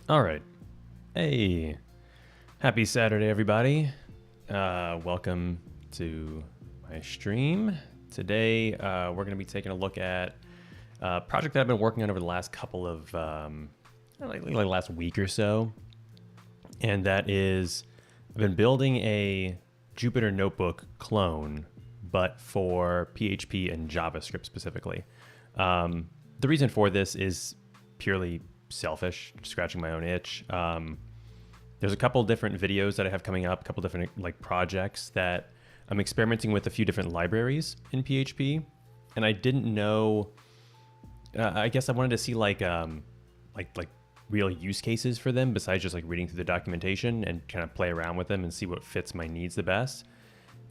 All right. Hey, happy Saturday, everybody. Welcome to my stream. Today, we're going to be taking a look at a project that I've been working on over the last couple of, like last week or so. And that is, I've been building a Jupyter Notebook clone, but for PHP and JavaScript specifically. The reason for this is purely selfish, scratching my own itch. There's a couple different videos that I have coming up, a couple different like projects that I'm experimenting with a few different libraries in PHP, and I didn't know. I guess I wanted to see like real use cases for them besides just like reading through the documentation and kind of play around with them and see what fits my needs the best.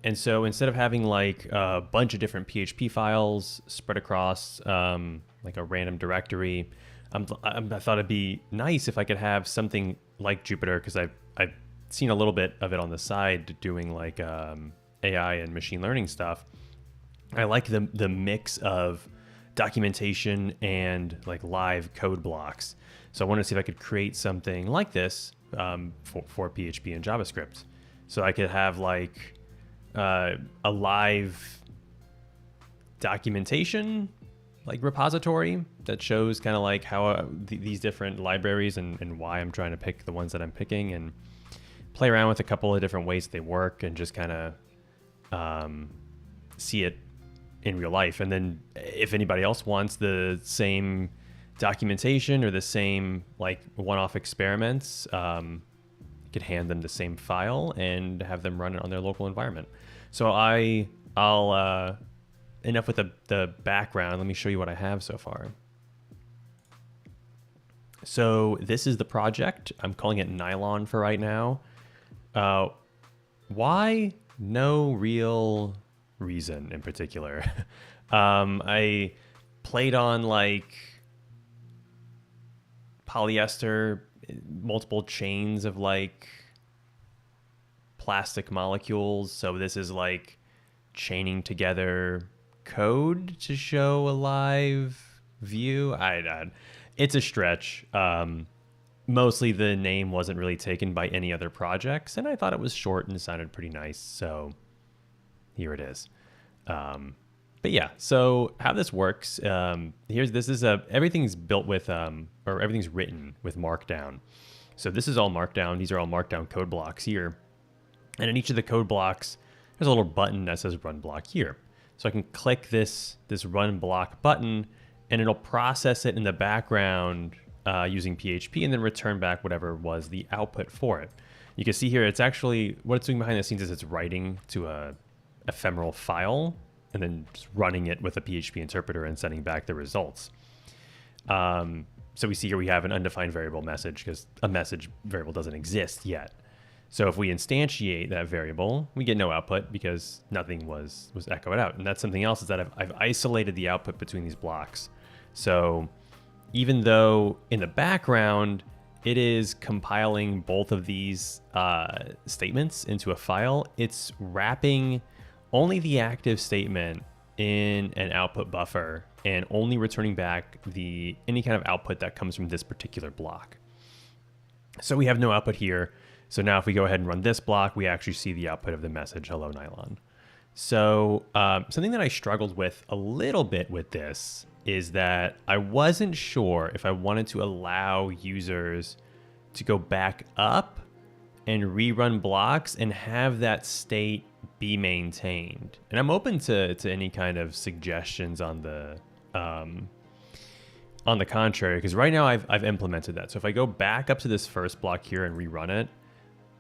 And so instead of having like a bunch of different PHP files spread across like a random directory, I thought it'd be nice if I could have something like Jupyter, because I've seen a little bit of it on the side doing like AI and machine learning stuff. I like the mix of documentation and like live code blocks. So I wanted to see if I could create something like this for PHP and JavaScript. So I could have like a live documentation like repository that shows kind of like how these different libraries and why I'm trying to pick the ones that I'm picking, and play around with a couple of different ways they work and just kind of see it in real life. And then if anybody else wants the same documentation or the same like one-off experiments, you could hand them the same file and have them run it on their local environment. So I'll enough with the background. Let me show you what I have so far. So this is the project. I'm calling it Nylon for right now. Why? No real reason in particular. I played on like polyester, multiple chains of like plastic molecules. So this is like chaining together code to show a live view. It's a stretch. Mostly the name wasn't really taken by any other projects, and I thought it was short and sounded pretty nice, so here it is. But yeah, so how this works, everything's built with or everything's written with Markdown. So this is all Markdown. These are all Markdown code blocks here, and in each of the code blocks there's a little button that says run block here. So I can click this run block button, and it'll process it in the background using PHP, and then return back whatever was the output for it. You can see here, it's actually, what it's doing behind the scenes is it's writing to a ephemeral file and then just running it with a PHP interpreter and sending back the results. So we see here we have an undefined variable message because a message variable doesn't exist yet. So if we instantiate that variable, we get no output because nothing was echoed out. And that's something else, is that I've isolated the output between these blocks. So even though in the background, it is compiling both of these statements into a file, it's wrapping only the active statement in an output buffer and only returning back any kind of output that comes from this particular block. So we have no output here. So now if we go ahead and run this block, we actually see the output of the message, hello Nylon. So something that I struggled with a little bit with this is that I wasn't sure if I wanted to allow users to go back up and rerun blocks and have that state be maintained. And I'm open to any kind of suggestions on the contrary, because right now I've implemented that. So if I go back up to this first block here and rerun it,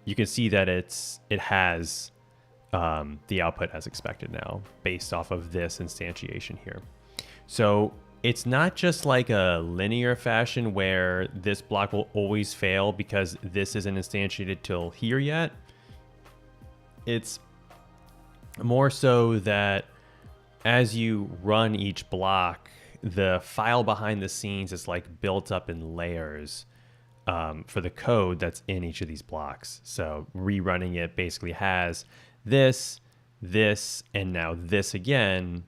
you can see that it has the output as expected now based off of this instantiation here. So it's not just like a linear fashion where this block will always fail because this isn't instantiated till here yet. It's more so that as you run each block, the file behind the scenes is like built up in layers for the code that's in each of these blocks. So rerunning it basically has this, and now this again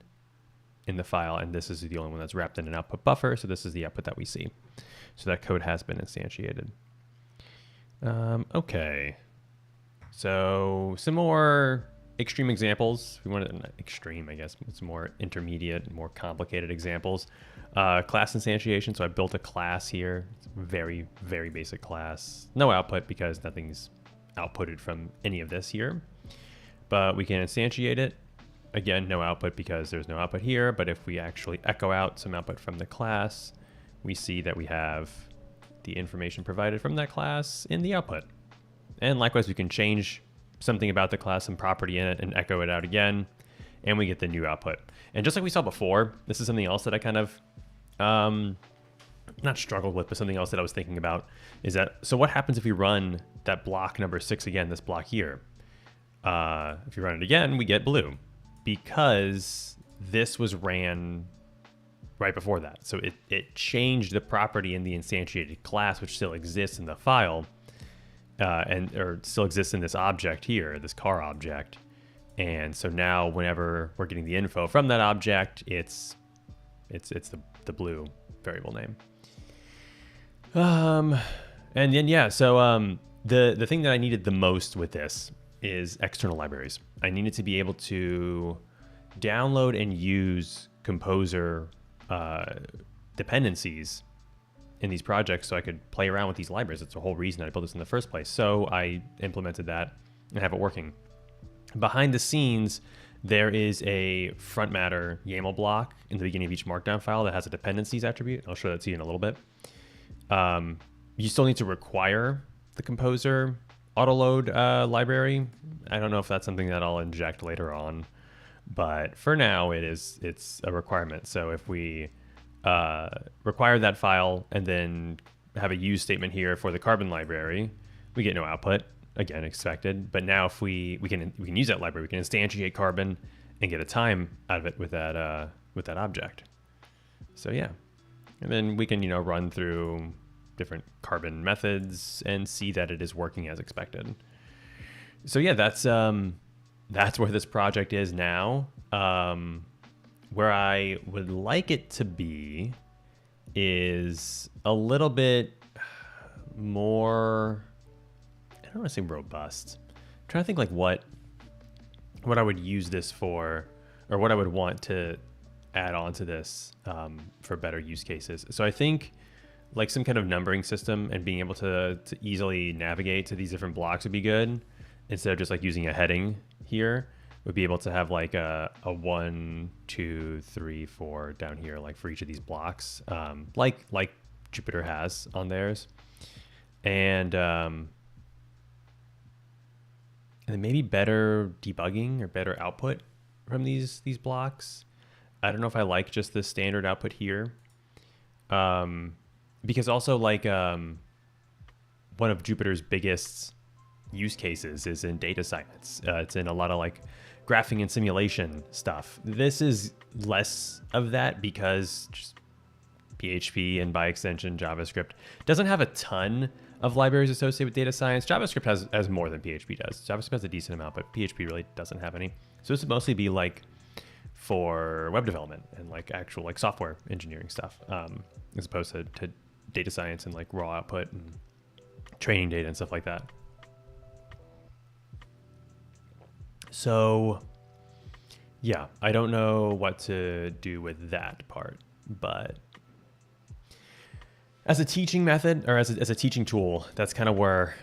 in the file, and this is the only one that's wrapped in an output buffer. So this is the output that we see. So that code has been instantiated. Okay. So some more extreme examples. We wanted not extreme, I guess. It's more intermediate, more complicated examples. Class instantiation. So I built a class here. It's a very, very basic class. No output because nothing's outputted from any of this here. But we can instantiate it. Again, no output because there's no output here. But if we actually echo out some output from the class, we see that we have the information provided from that class in the output. And likewise, we can change something about the class and property in it and echo it out again, and we get the new output. And just like we saw before, this is something else that I kind of not struggled with, but something else that I was thinking about is that, so what happens if we run that block number 6 again, this block here? If you run it again, we get blue because this was ran right before that. So it changed the property in the instantiated class, which still exists in the file, or still exists in this object here, this car object. And so now whenever we're getting the info from that object, it's the blue variable name. And then, yeah, so the thing that I needed the most with this is external libraries. I needed to be able to download and use Composer dependencies in these projects so I could play around with these libraries. That's the whole reason I built this in the first place. So I implemented that and have it working. Behind the scenes, there is a front matter YAML block in the beginning of each markdown file that has a dependencies attribute. I'll show that to you in a little bit. You still need to require the Composer autoload library. I don't know if that's something that I'll inject later on, but for now it's a requirement. So if we require that file and then have a use statement here for the carbon library, we get no output, again expected. But now if we can use that library, we can instantiate carbon and get a time out of it with that object. So yeah, and then we can run through different carbon methods and see that it is working as expected. So yeah, that's where this project is now. Where I would like it to be is a little bit more, I don't want to say robust. I'm trying to think like what I would use this for, or what I would want to add on to this for better use cases. So I think like some kind of numbering system and being able to easily navigate to these different blocks would be good, instead of just like using a heading here. Would be able to have like a 1, 2, 3, 4 down here, like for each of these blocks, like Jupyter has on theirs, and then maybe better debugging or better output from these blocks. I don't know if I like just the standard output here, because also like one of Jupyter's biggest use cases is in data science. It's in a lot of like graphing and simulation stuff. This is less of that because just PHP and by extension JavaScript doesn't have a ton of libraries associated with data science. JavaScript has more than PHP does. JavaScript has a decent amount, but PHP really doesn't have any. So this would mostly be like for web development and like actual like software engineering stuff, as opposed to data science and like raw output and training data and stuff like that. So yeah, I don't know what to do with that part, but as a teaching method or as a teaching tool, that's kind of where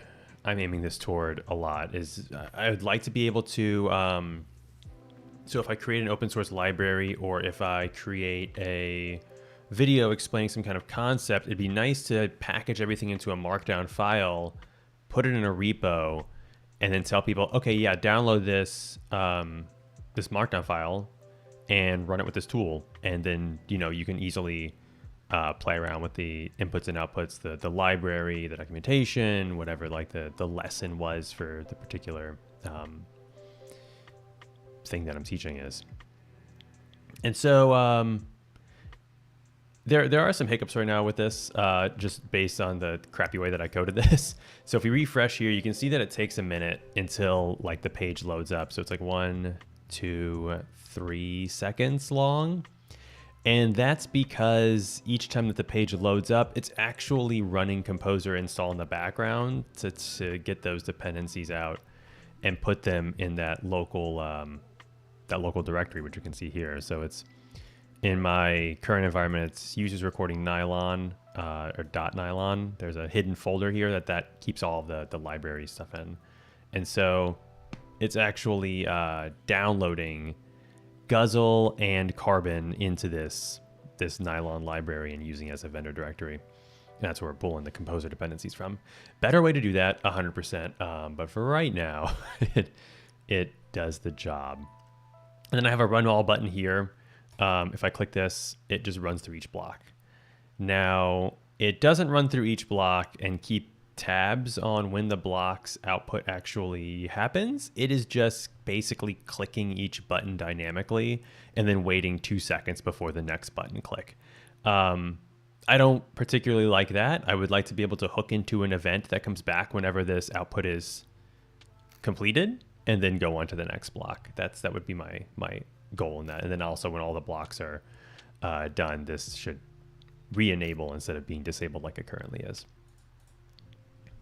I'm aiming this toward a lot. Is I would like to be able to, so if I create an open source library or if I create a video explaining some kind of concept, it'd be nice to package everything into a markdown file, put it in a repo, and then tell people, okay, yeah, download this this markdown file and run it with this tool. And then, you can easily play around with the inputs and outputs, the library, the documentation, whatever like the lesson was for the particular thing that I'm teaching is. And so there are some hiccups right now with this, just based on the crappy way that I coded this. So if we refresh here, you can see that it takes a minute until like the page loads up. So it's like 1, 2, 3 seconds long. And that's because each time that the page loads up, it's actually running Composer install in the background to get those dependencies out and put them in that local directory, which you can see here. So it's in my current environment, it's users recording nylon or .nylon. There's a hidden folder here that keeps all of the library stuff in. And so it's actually downloading Guzzle and Carbon into this nylon library and using it as a vendor directory. And that's where we're pulling the Composer dependencies from. Better way to do that, 100%. But for right now, it does the job. And then I have a run all button here. If I click this, it just runs through each block. Now, it doesn't run through each block and keep tabs on when the block's output actually happens. It is just basically clicking each button dynamically and then waiting 2 seconds before the next button click. I don't particularly like that. I would like to be able to hook into an event that comes back whenever this output is completed and then go on to the next block. That would be my goal in that. And then also when all the blocks are done, this should re-enable instead of being disabled like it currently is.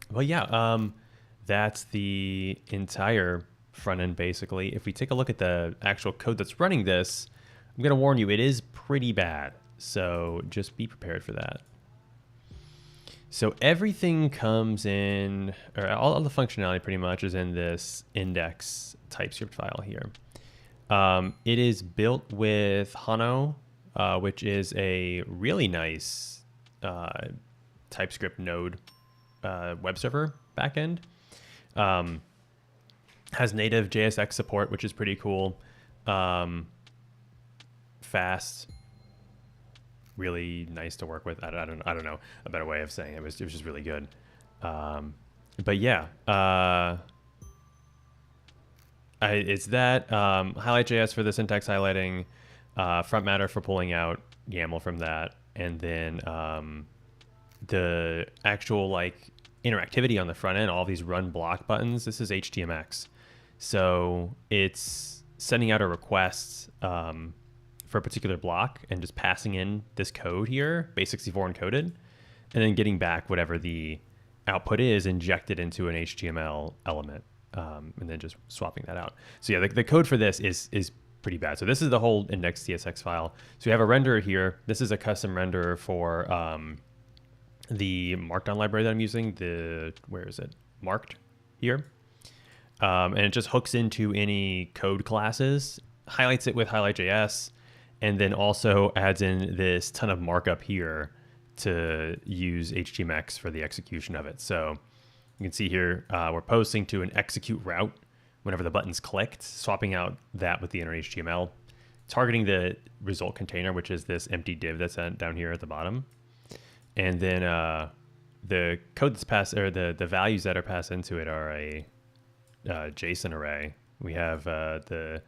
Well, yeah, that's the entire front end basically. If we take a look at the actual code that's running this, I'm going to warn you, it is pretty bad. So just be prepared for that. So everything comes in, or all of the functionality pretty much is in this index TypeScript file here. It is built with Hano, which is a really nice TypeScript node web server backend. Has native JSX support, which is pretty cool. Fast, really nice to work with. I don't know a better way of saying it. It was just really good. But yeah, it's that highlight.js for the syntax highlighting, front matter for pulling out YAML from that, and then the actual like interactivity on the front end, all these run block buttons. This is HTMX, so it's sending out a request for a particular block and just passing in this code here, base64 encoded, and then getting back whatever the output is injected into an HTML element, and then just swapping that out. So yeah, the code for this is pretty bad. So this is the whole index.tsx file. So we have a renderer here. This is a custom renderer for the Markdown library that I'm using. Where is it? Marked here. And it just hooks into any code classes, highlights it with highlight.js, and then also adds in this ton of markup here to use HTMX for the execution of it. So you can see here, we're posting to an execute route whenever the button's clicked, swapping out that with the inner HTML, targeting the result container, which is this empty div that's down here at the bottom. And then the code that's passed, or the values that are passed into it are a JSON array. We have the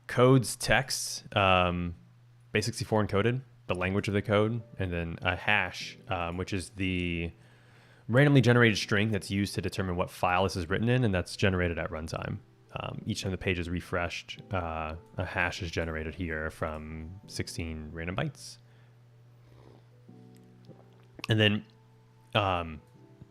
code's text, base64 encoded, the language of the code, and then a hash, which is the randomly generated string that's used to determine what file this is written in, and that's generated at runtime. Each time the page is refreshed, a hash is generated here from 16 random bytes. And then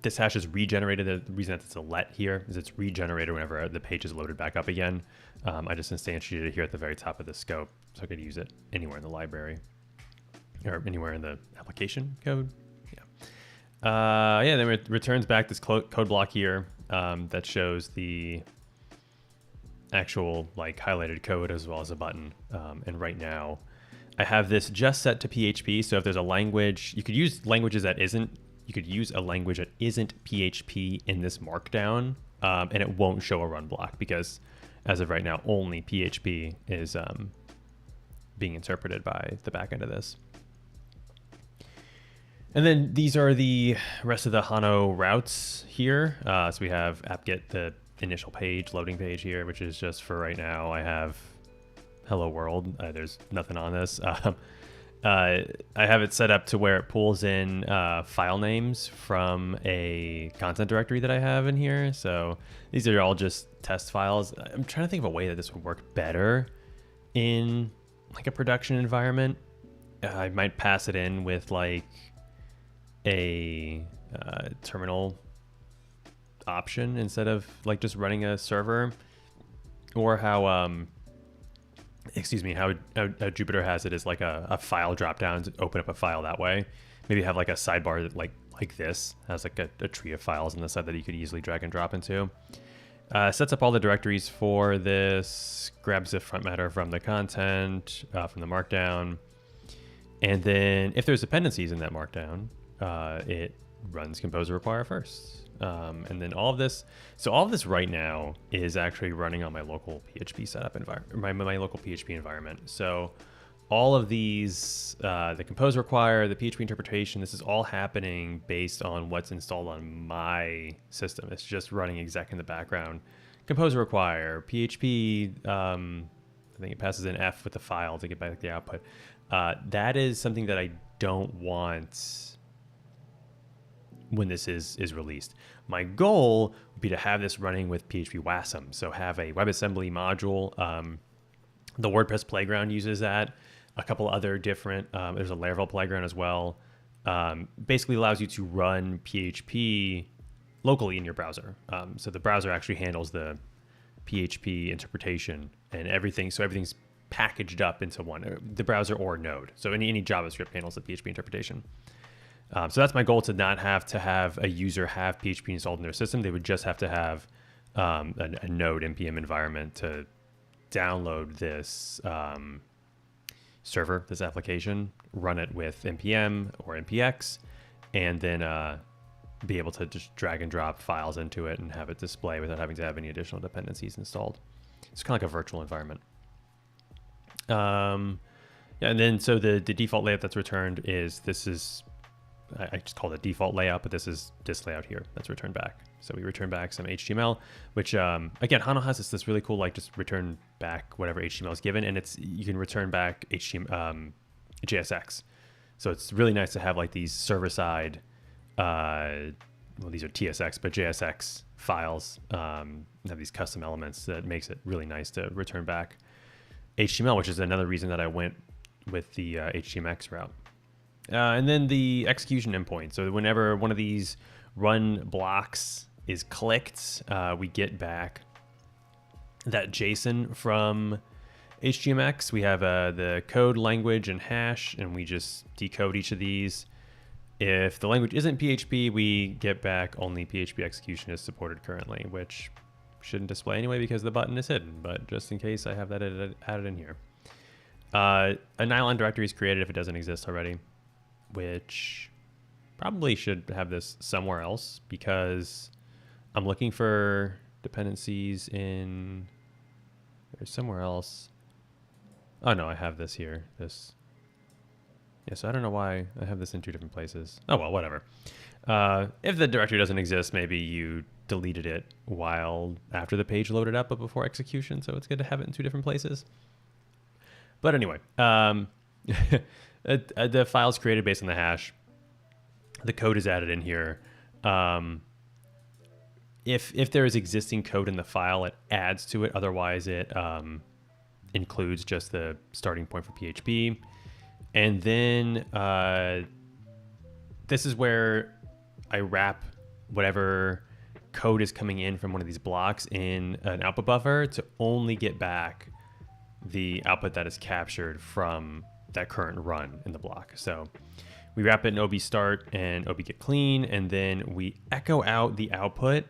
this hash is regenerated. The reason that it's a let here is it's regenerated whenever the page is loaded back up again. I just instantiated it here at the very top of the scope, so I could use it anywhere in the library or anywhere in the application code. Yeah. Then it returns back this code block here that shows the actual like highlighted code as well as a button. And right now I have this just set to PHP. So if there's a language, you could use languages that isn't, you could use a language that isn't PHP in this markdown, and it won't show a run block because as of right now, only PHP is being interpreted by the back end of this. And then these are the rest of the Hano routes here. So we have apt-get, the initial page, loading page here, which is just for right now. I have hello world. There's nothing on this. I have it set up to where it pulls in file names from a content directory that I have in here. So these are all just test files. I'm trying to think of a way that this would work better in like a production environment. I might pass it in with like a terminal option instead of like just running a server, or how Jupyter has it is like a file drop down to open up a file that way. Maybe have like a sidebar that like this has like a tree of files on the side that you could easily drag and drop into. Sets up all the directories for this, grabs the front matter from the content, from the markdown, and then if there's dependencies in that markdown, it runs composer require first. And then all of this, so all of this right now is actually running on my local PHP setup environment, my local PHP environment. So all of these, the compose require, the PHP interpretation, this is all happening based on what's installed on my system. It's just running exec in the background. Compose require, PHP, I think it passes an F with the file to get back the output. That is something that I don't want when this is released. My goal would be to have this running with PHP WASM. So have a WebAssembly module. The WordPress playground uses that. A couple other different, there's a Laravel playground as well. Basically allows you to run PHP locally in your browser. So the browser actually handles the PHP interpretation and everything. So everything's packaged up into one, the browser or Node. So any JavaScript handles the PHP interpretation. So that's my goal, to not have to have a user have PHP installed in their system. They would just have to have a Node NPM environment to download this server, this application, run it with NPM or NPX, and then be able to just drag and drop files into it and have it display without having to have any additional dependencies installed. It's kind of like a virtual environment. Yeah, and then so the default layout that's returned is, this is, I just call it the default layout, but this is this layout here that's returned back. So we return back some HTML, which again, Hano has this really cool, like, just return back whatever HTML is given, and you can return back HTML, JSX. So it's really nice to have like these server side, well, these are TSX, but JSX files, have these custom elements that makes it really nice to return back HTML, which is another reason that I went with the HTMX route. And then the execution endpoint. So whenever one of these run blocks is clicked, we get back that JSON from HTMX. We have the code, language, and hash, and we just decode each of these. If the language isn't PHP, we get back only PHP execution is supported currently, which shouldn't display anyway because the button is hidden, but just in case, I have that added in here. A nylon directory is created if it doesn't exist already, which probably should have this somewhere else because I'm looking for dependencies in, there's somewhere else. Oh no, I have this here, this. Yeah, so I don't know why I have this in two different places. Oh well, whatever. If the directory doesn't exist, maybe you deleted it while after the page loaded up, but before execution, so it's good to have it in two different places. But anyway, the file's created based on the hash. The code is added in here. If there is existing code in the file, it adds to it. Otherwise, it includes just the starting point for PHP. And then this is where I wrap whatever code is coming in from one of these blocks in an output buffer to only get back the output that is captured from that current run in the block. So we wrap it in ob start and ob get clean, and then we echo out the output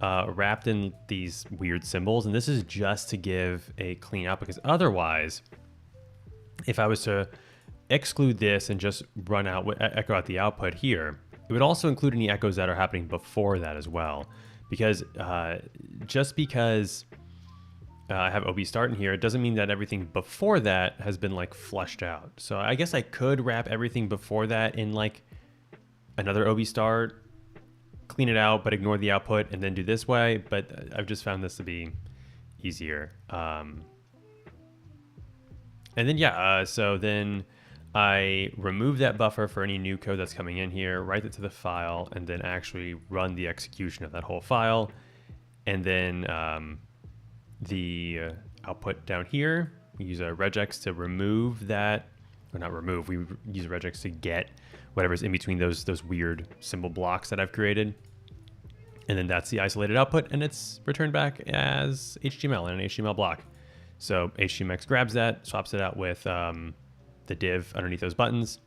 wrapped in these weird symbols. And this is just to give a clean output, because otherwise, if I was to exclude this and just run out, echo out the output here, it would also include any echoes that are happening before that as well. Because just because I have ob start in here, it doesn't mean that everything before that has been like flushed out. So I guess I could wrap everything before that in like another ob start, clean it out, but ignore the output and then do this way. But I've just found this to be easier. And then, yeah, so then I remove that buffer for any new code that's coming in here, write it to the file, and then actually run the execution of that whole file. And then the output down here, we use a regex to remove that or not remove, we use regex to get whatever's in between those weird symbol blocks that I've created. And then that's the isolated output, and it's returned back as HTML in an HTML block. So HTMX grabs that, swaps it out with the div underneath those buttons,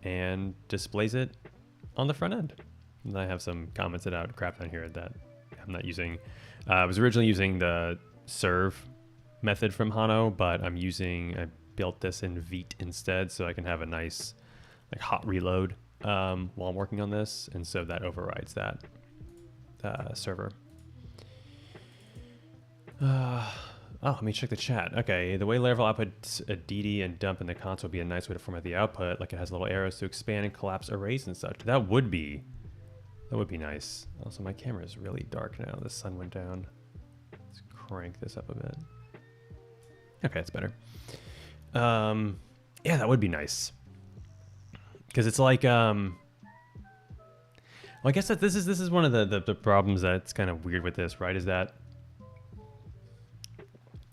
and displays it on the front end. And I have some commented out crap down here that I'm not using. I was originally using the serve method from Hano, but I built this in Vite instead, so I can have a nice like hot reload while I'm working on this, and so that overrides that server. Let me check the chat. Okay, the way Laravel outputs a DD and dump in the console would be a nice way to format the output, like it has little arrows to expand and collapse arrays and such. That would be nice. Also, my camera is really dark now. The sun went down. Let's crank this up a bit. Okay, that's better. Yeah, that would be nice. Because it's like, well, I guess that this is one of the problems that's kind of weird with this, right? Is that,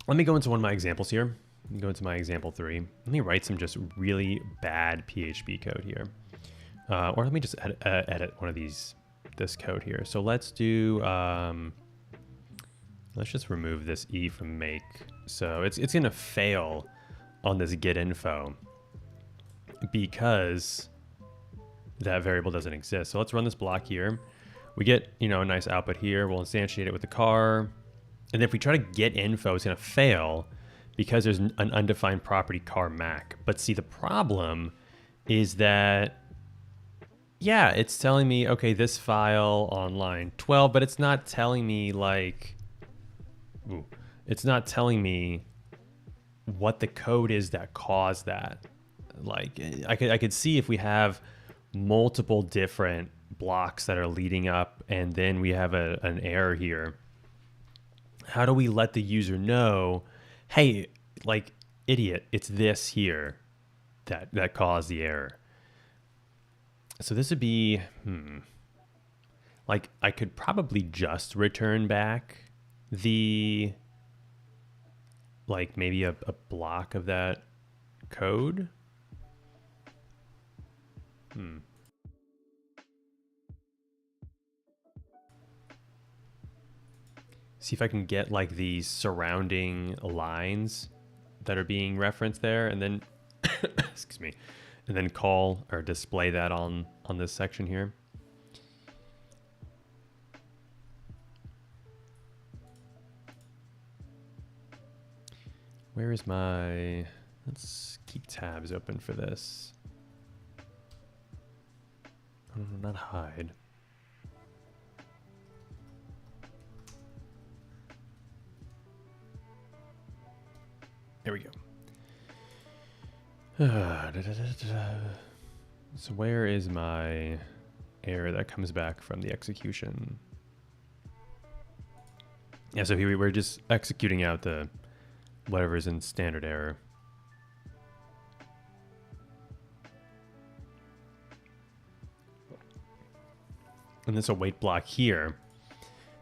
let me go into one of my examples here. Let me go into my example 3. Let me write some just really bad PHP code here. Or let me just edit one of this code here. So let's do, let's just remove this E from make. So it's going to fail on this get info because that variable doesn't exist. So let's run this block here. We get, a nice output here. We'll instantiate it with the car. And if we try to get info, it's going to fail because there's an undefined property car Mac. But see, the problem is that, yeah, it's telling me, okay, this file on line 12, but it's not telling me it's not telling me what the code is that caused that. Like, I could see if we have multiple different blocks that are leading up and then we have an error here. How do we let the user know, hey, like, idiot, it's this here that caused the error? So this would be, like, I could probably just return back the, like, maybe a block of that code. See if I can get like the surrounding lines that are being referenced there, and then excuse me, and then call or display that on this section here. Where is my, let's keep tabs open for this. Oh, not hide. There we go. So where is my error that comes back from the execution? Yeah, so here we're just executing out the whatever's in standard error. And this await block here.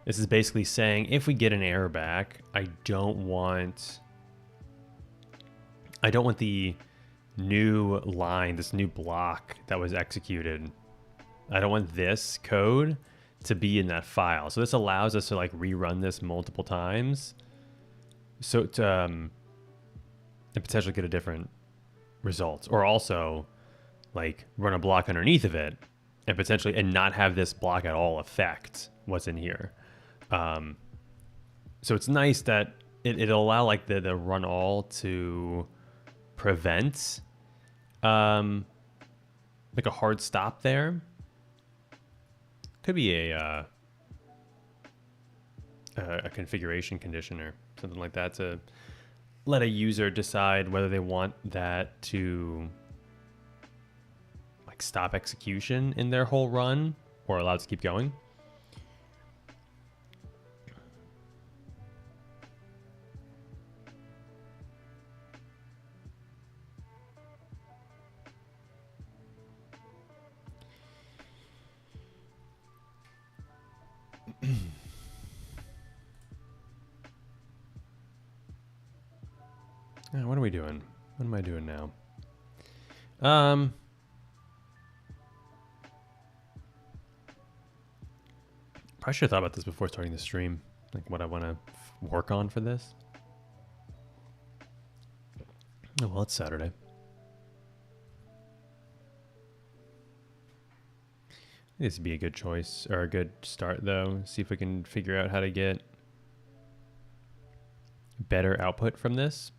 This is basically saying if we get an error back, I don't want the new line, this new block that was executed. I don't want this code to be in that file. So this allows us to like rerun this multiple times. So to and potentially get a different results, or also like run a block underneath of it and potentially and not have this block at all affect what's in here. So it's nice that it'll allow like the run all to prevent like a hard stop there. Could be a configuration condition or something like that to let a user decide whether they want that to like stop execution in their whole run or allow it to keep going. What are we doing? What am I doing now? Um, I should have thought about this before starting the stream, like what I want to work on for this. Oh, well, it's Saturday. This would be a good choice, or a good start, though. See if we can figure out how to get better output from this.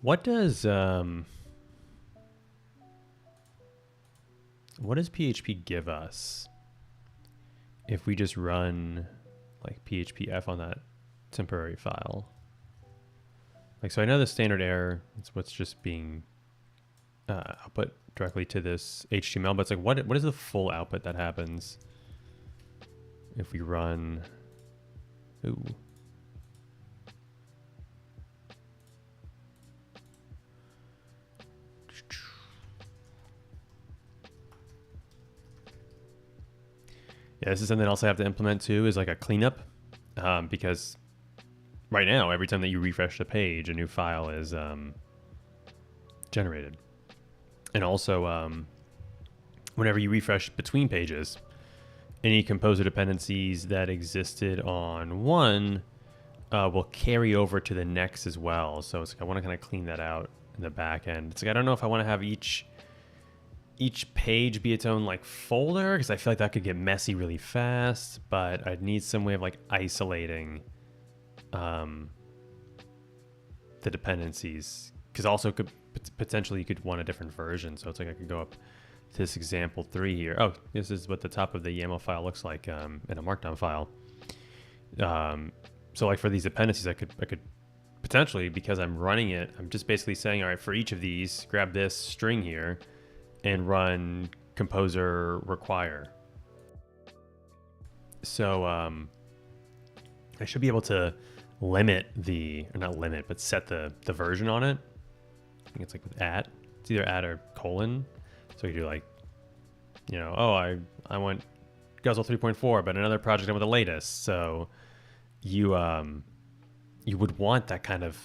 What does PHP give us if we just run like PHPF on that temporary file? Like, so I know the standard error, it's what's just being output directly to this HTML, but it's like, what is the full output that happens if we run, ooh. Yeah, this is something else I have to implement too, is like a cleanup, because right now, every time that you refresh the page, a new file is generated. And also, whenever you refresh between pages, any composer dependencies that existed on one will carry over to the next as well. So it's like I want to kind of clean that out in the back end. It's like I don't know if I want to have each page be its own like folder, because I feel like that could get messy really fast, but I'd need some way of like isolating the dependencies, because also could potentially you could want a different version. So it's like I could go up to this example 3 here. Oh, this is what the top of the YAML file looks like in a markdown file. So like for these dependencies, I could potentially, because I'm running it, I'm just basically saying, all right, for each of these, grab this string here and run composer require. So I should be able to limit or not limit, but set the version on it. I think it's like with @ it's either @ or colon. So you do like, you know, oh, I want Guzzle 3.4, but another project I want the latest. So you would want that kind of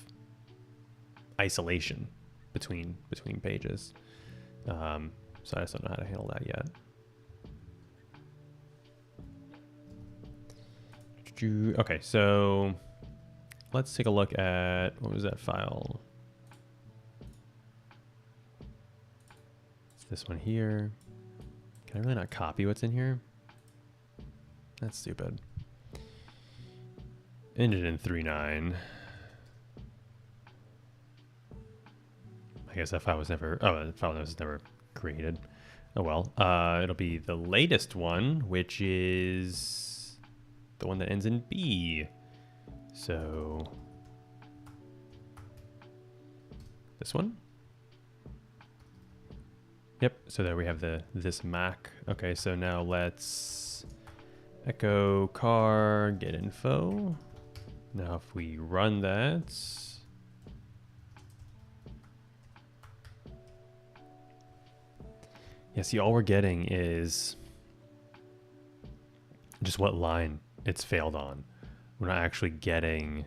isolation between pages. So I just don't know how to handle that yet. Okay, so let's take a look at, what was that file? It's this one here. Can I really not copy what's in here? That's stupid. Ended in 3.9. I guess that file was never, the file was never created. Oh well. It'll be the latest one, which is the one that ends in B. So this one. Yep. So there we have this Mac. Okay. So now let's echo car get info. Now if we run that, yeah, see, all we're getting is just what line it's failed on. We're not actually getting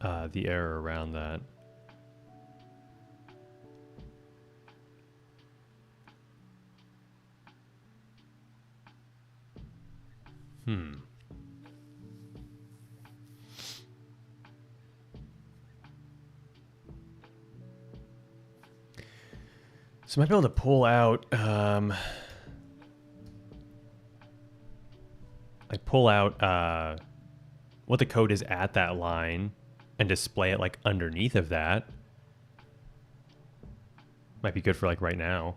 the error around that. So I might be able to pull out, what the code is at that line and display it like underneath of that. Might be good for like right now.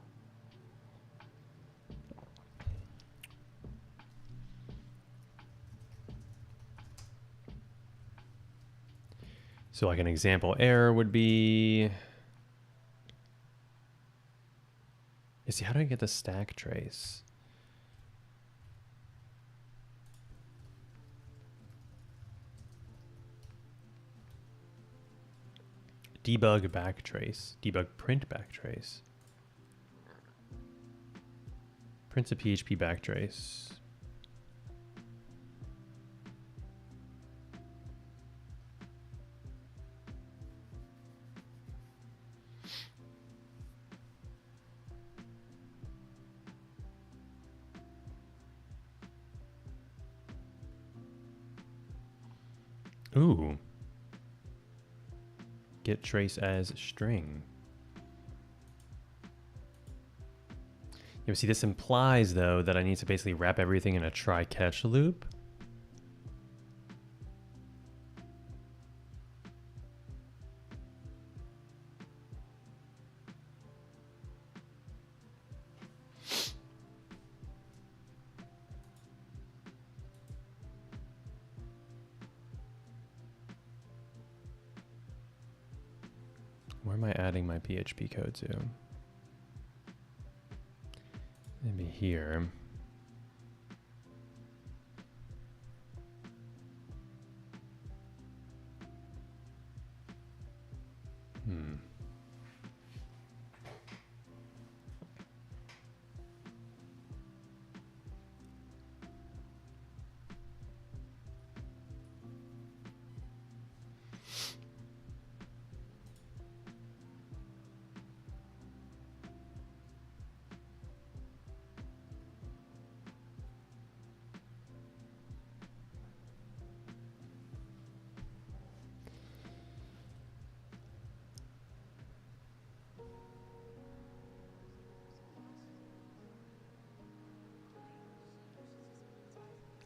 So like an example error would be, you see, how do I get the stack trace? Debug backtrace, debug print backtrace. Prints a PHP backtrace. Ooh. Get trace as string. You see, this implies, though, that I need to basically wrap everything in a try-catch loop. Where am I adding my PHP code to? Maybe here.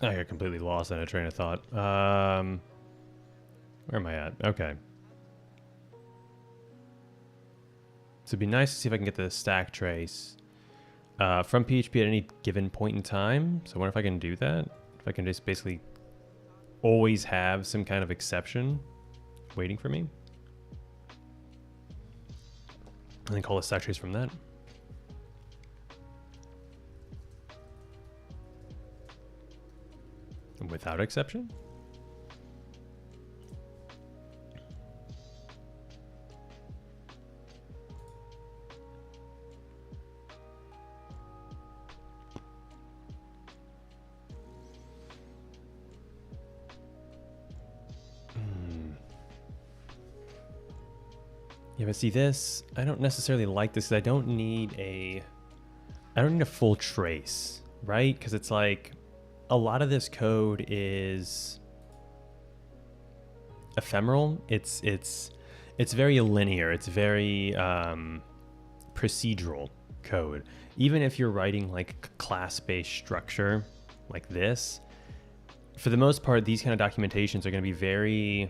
I got completely lost in a train of thought. Where am I at? Okay. So it'd be nice to see if I can get the stack trace from PHP at any given point in time. So I wonder if I can do that. If I can just basically always have some kind of exception waiting for me. And then call a stack trace from that. Without exception? Yeah, but see this, I don't necessarily like this because I don't need a full trace, right? Because it's like a lot of this code is ephemeral. It's very linear. It's very procedural code. Even if you're writing like class-based structure like this, for the most part, these kind of documentations are going to be very,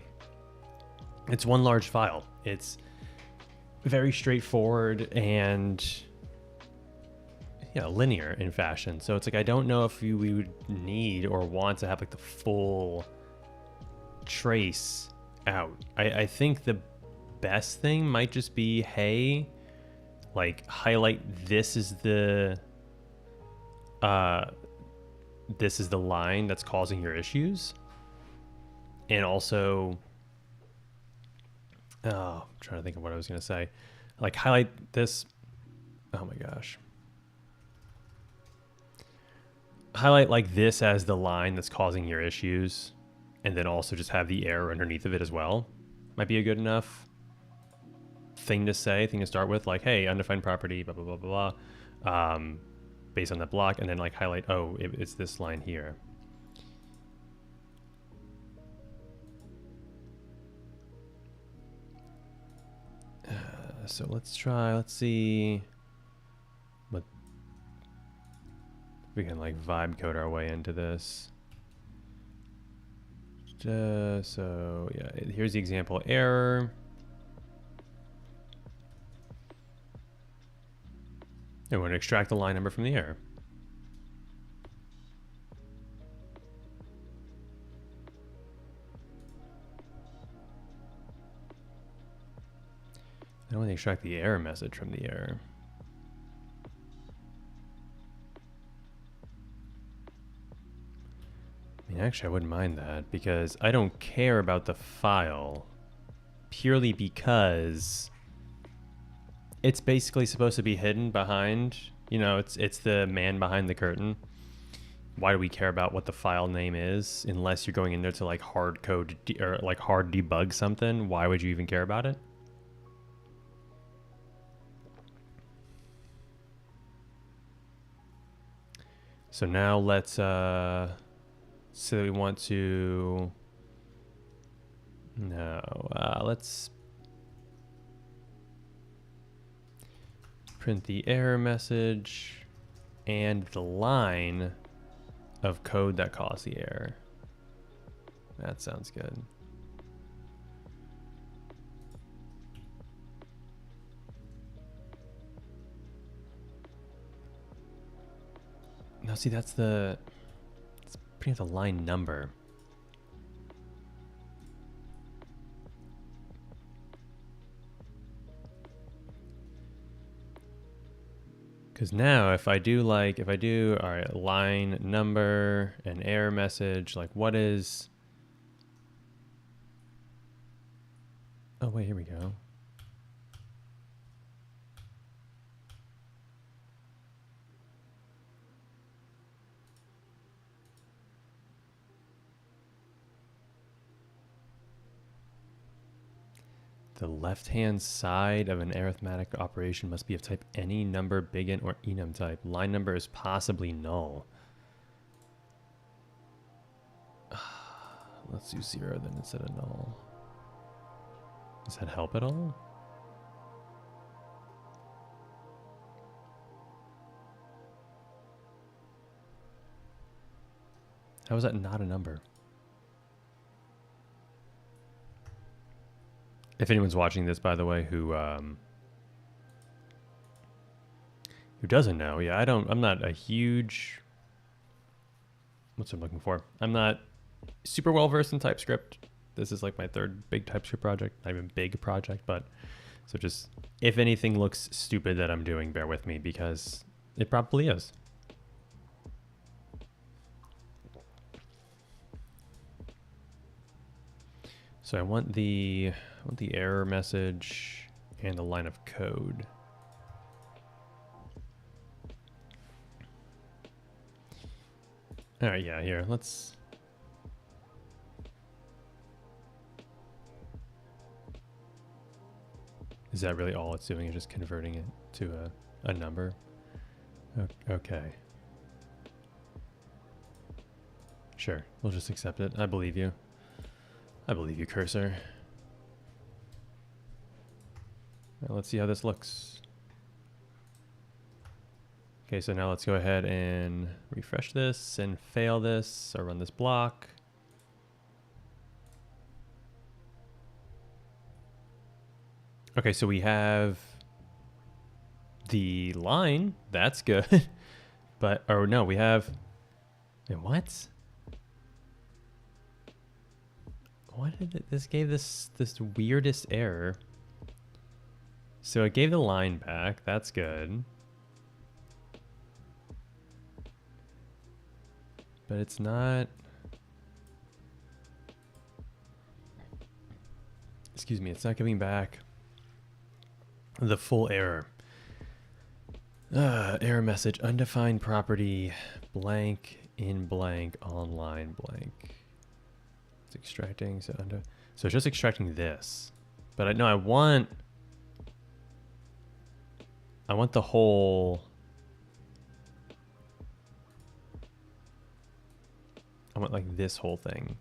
it's one large file. It's very straightforward and linear in fashion. So it's like, I don't know if we would need or want to have like the full trace out. I think the best thing might just be, hey, like highlight this is the line that's causing your issues. And also, I'm trying to think of what I was going to say. Like highlight this. Oh my gosh. Highlight like this as the line that's causing your issues. And then also just have the error underneath of it as well. Might be a good enough thing to start with. Like, hey, undefined property, blah, blah, blah, blah, blah. Based on that block. And then like highlight, oh, it's this line here. So let's see what we can like vibe code our way into this. So yeah, here's the example error. And we're going to extract the line number from the error. I want to extract the error message from the error. I mean, actually, I wouldn't mind that because I don't care about the file purely because it's basically supposed to be hidden behind, it's the man behind the curtain. Why do we care about what the file name is unless you're going in there to like hard code or like hard debug something? Why would you even care about it? So now let's, so we want to No, let's print the error message and the line of code that caused the error. That sounds good. No, see, it's putting the line number. Because now if I do, all right, line number and error message, like what is, oh wait, here we go. The left-hand side of an arithmetic operation must be of type any number, big Int, or enum type. Line number is possibly null. Let's do 0 then instead of null. Does that help at all? How is that not a number? If anyone's watching this, by the way, who doesn't know, yeah, I'm not a huge, what's I'm looking for? I'm not super well versed in TypeScript. This is like my third big TypeScript project, not even big project, but so just if anything looks stupid that I'm doing, bear with me because it probably is. So I want the error message and the line of code. All right, yeah, here, let's. Is that really all it's doing? It's just converting it to a number? Okay. Sure, we'll just accept it. I believe you. I believe you, cursor. Now let's see how this looks. Okay, so now let's go ahead and refresh this and fail this or run this block. Okay, so we have the line. That's good. But, or no, we have, and what? What did it, this gave this weirdest error. So it gave the line back. That's good. But it's not. Excuse me, it's not giving back the full error. Error message, undefined property, blank in blank, online blank. It's extracting, so it's just extracting this. But I want the whole, I want like this whole thing.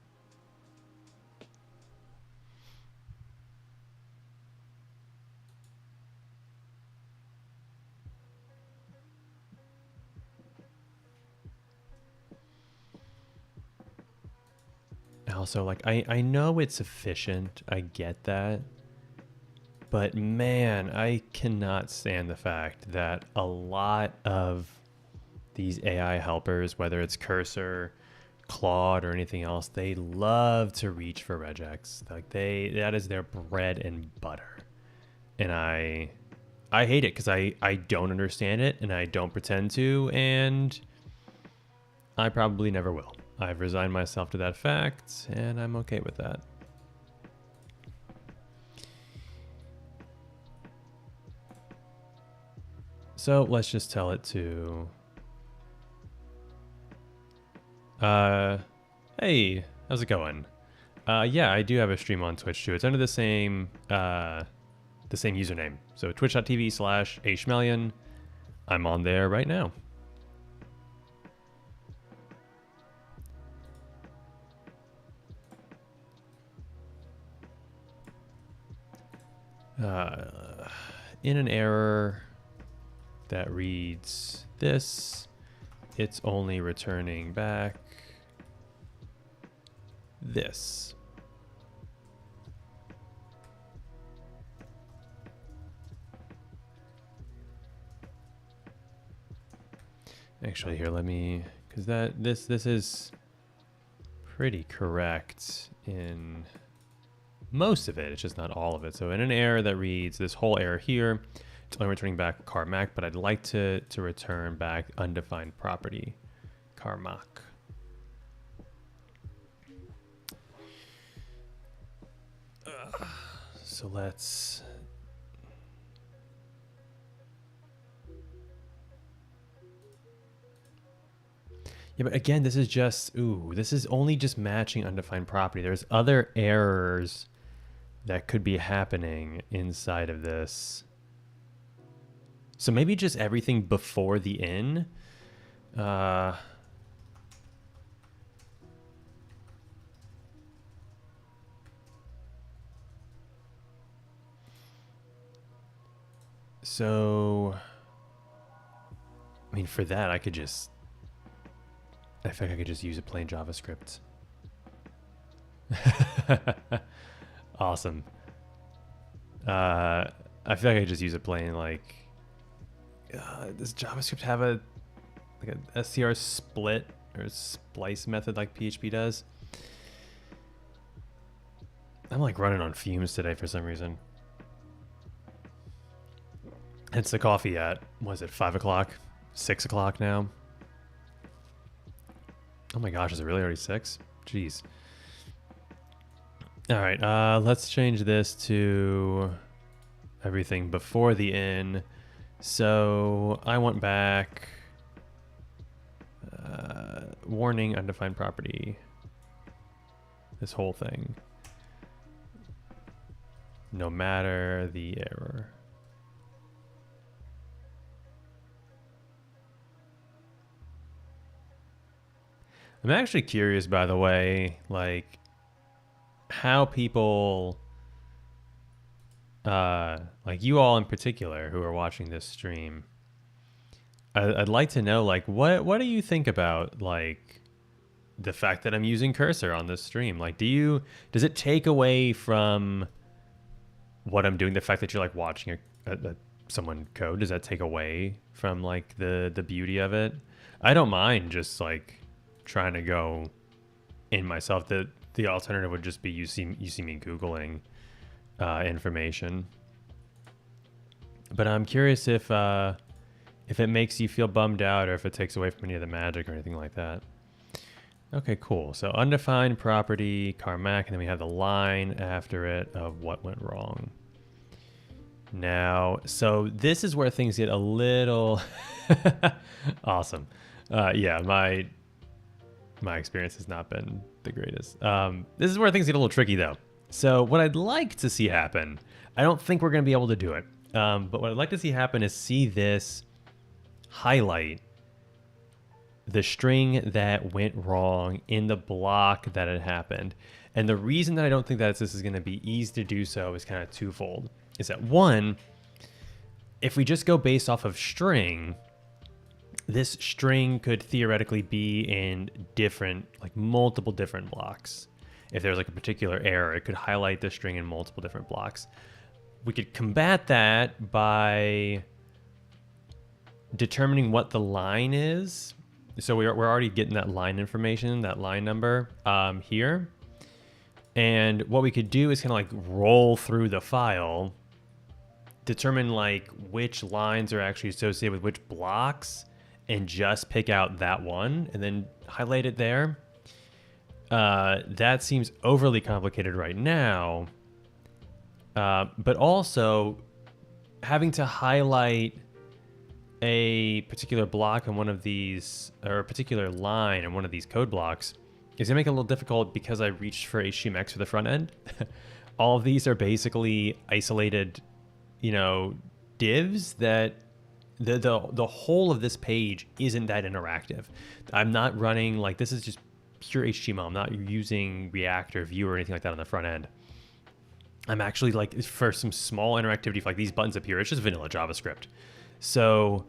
Also, like, I know it's efficient. I get that. But man, I cannot stand the fact that a lot of these AI helpers, whether it's Cursor, Claude, or anything else, they love to reach for regex. Like that is their bread and butter. And I hate it because I don't understand it and I don't pretend to, and I probably never will. I've resigned myself to that fact, and I'm okay with that. So let's just tell it to, hey, how's it going? Yeah, I do have a stream on Twitch too. It's under the same username. So twitch.tv/hmelian. I'm on there right now. In an error that reads this, it's only returning back this. Actually, here, let me, because this is pretty correct in most of it. It's just not all of it. So in an error that reads this whole error here, it's only returning back CarMac, but I'd like to return back undefined property CarMac. So let's. Yeah, but again, this is just, this is only just matching undefined property. There's other errors that could be happening inside of this. So maybe just everything before the in. So, I mean, for that, I feel like I could just use a plain JavaScript. Awesome. I feel like I just use a plain, like, does JavaScript have a str split or splice method like PHP does? I'm like running on fumes today for some reason. It's the coffee at, what is it, 5 o'clock? 6 o'clock now? Oh my gosh, is it really already 6? Jeez. All right, let's change this to everything before the in. So I want back warning undefined property. This whole thing. No matter the error. I'm actually curious, by the way, like how people, like you all in particular who are watching this stream, I'd like to know, like, what do you think about, like, the fact that I'm using cursor on this stream? Like, does it take away from what I'm doing? The fact that you're like watching someone code, does that take away from like the beauty of it? I don't mind just like trying to go in myself. The alternative would just be you see me Googling information. But I'm curious if it makes you feel bummed out or if it takes away from any of the magic or anything like that. Okay, cool. So undefined property, CarMac, and then we have the line after it of what went wrong. Now, so this is where things get a little awesome. Yeah, my experience has not been the greatest. This is where things get a little tricky, though. So what I'd like to see happen, I don't think we're going to be able to do it, but what I'd like to see happen is see this highlight the string that went wrong in the block that had happened. And the reason that I don't think that this is going to be easy to do so is kind of twofold. Is that one, if we just go based off of string, this string could theoretically be in different, like multiple different blocks. If there's like a particular error, it could highlight the string in multiple different blocks. We could combat that by determining what the line is. So we're already getting that line information, that line number here. And what we could do is kind of like roll through the file, determine like which lines are actually associated with which blocks, and just pick out that one and then highlight it there. That seems overly complicated right now. But also having to highlight a particular block in one of these, or a particular line in one of these code blocks, is gonna make it a little difficult because I reached for HTMX for the front end. All of these are basically isolated, divs that the whole of this page isn't that interactive. I'm not running, like, this is just pure HTML. I'm not using React or Vue or anything like that on the front end. I'm actually like, for some small interactivity, for like these buttons up here, it's just vanilla JavaScript. So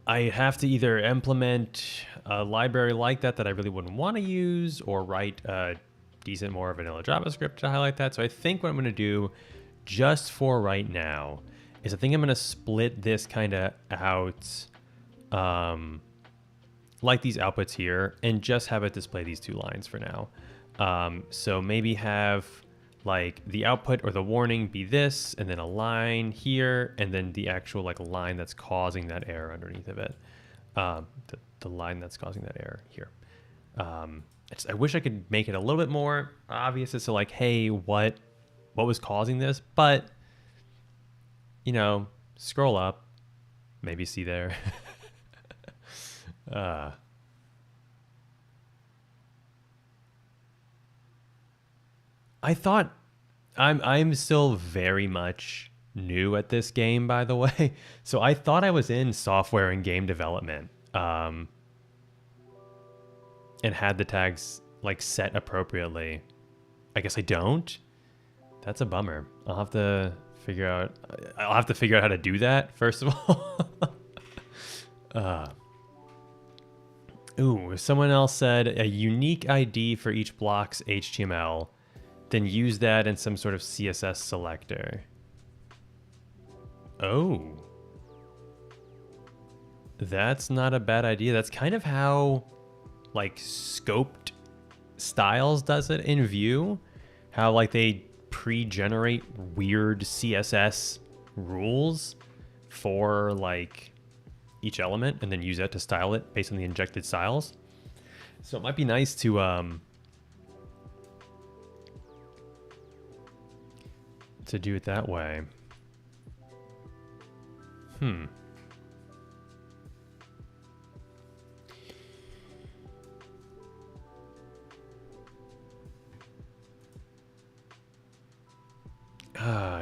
I have to either implement a library like that I really wouldn't want to use, or write a decent more vanilla JavaScript to highlight that. So I think what I'm going to do just for right now is I think I'm going to split this kind of out, like these outputs here, and just have it display these two lines for now. So maybe have like the output or the warning be this, and then a line here, and then the actual like line that's causing that error underneath of it. The line that's causing that error here. I wish I could make it a little bit more obvious as to like, hey, what was causing this? But, you know, scroll up, maybe see there. I thought I'm still very much new at this game, by the way. So I thought I was in software and game development, and had the tags like set appropriately. I guess I don't. That's a bummer. I'll have to figure out how to do that first of all. Someone else said a unique ID for each block's HTML, then use that in some sort of CSS selector. Oh. That's not a bad idea. That's kind of how like scoped styles does it in Vue. How like they pre-generate weird CSS rules for like each element and then use that to style it based on the injected styles. So it might be nice to do it that way.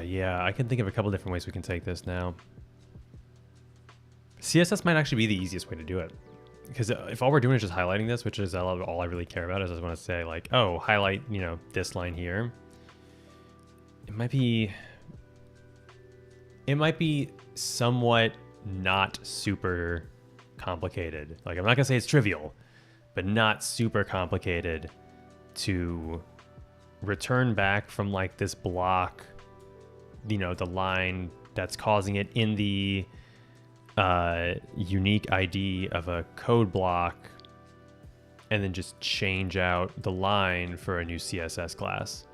Yeah, I can think of a couple different ways we can take this now. CSS might actually be the easiest way to do it. Because if all we're doing is just highlighting this, which is all I really care about, is I just want to say like, oh, highlight, you know, this line here. It might be somewhat not super complicated. Like, I'm not gonna say it's trivial, but not super complicated to return back from like this block, you know, the line that's causing it in the unique ID of a code block, and then just change out the line for a new CSS class.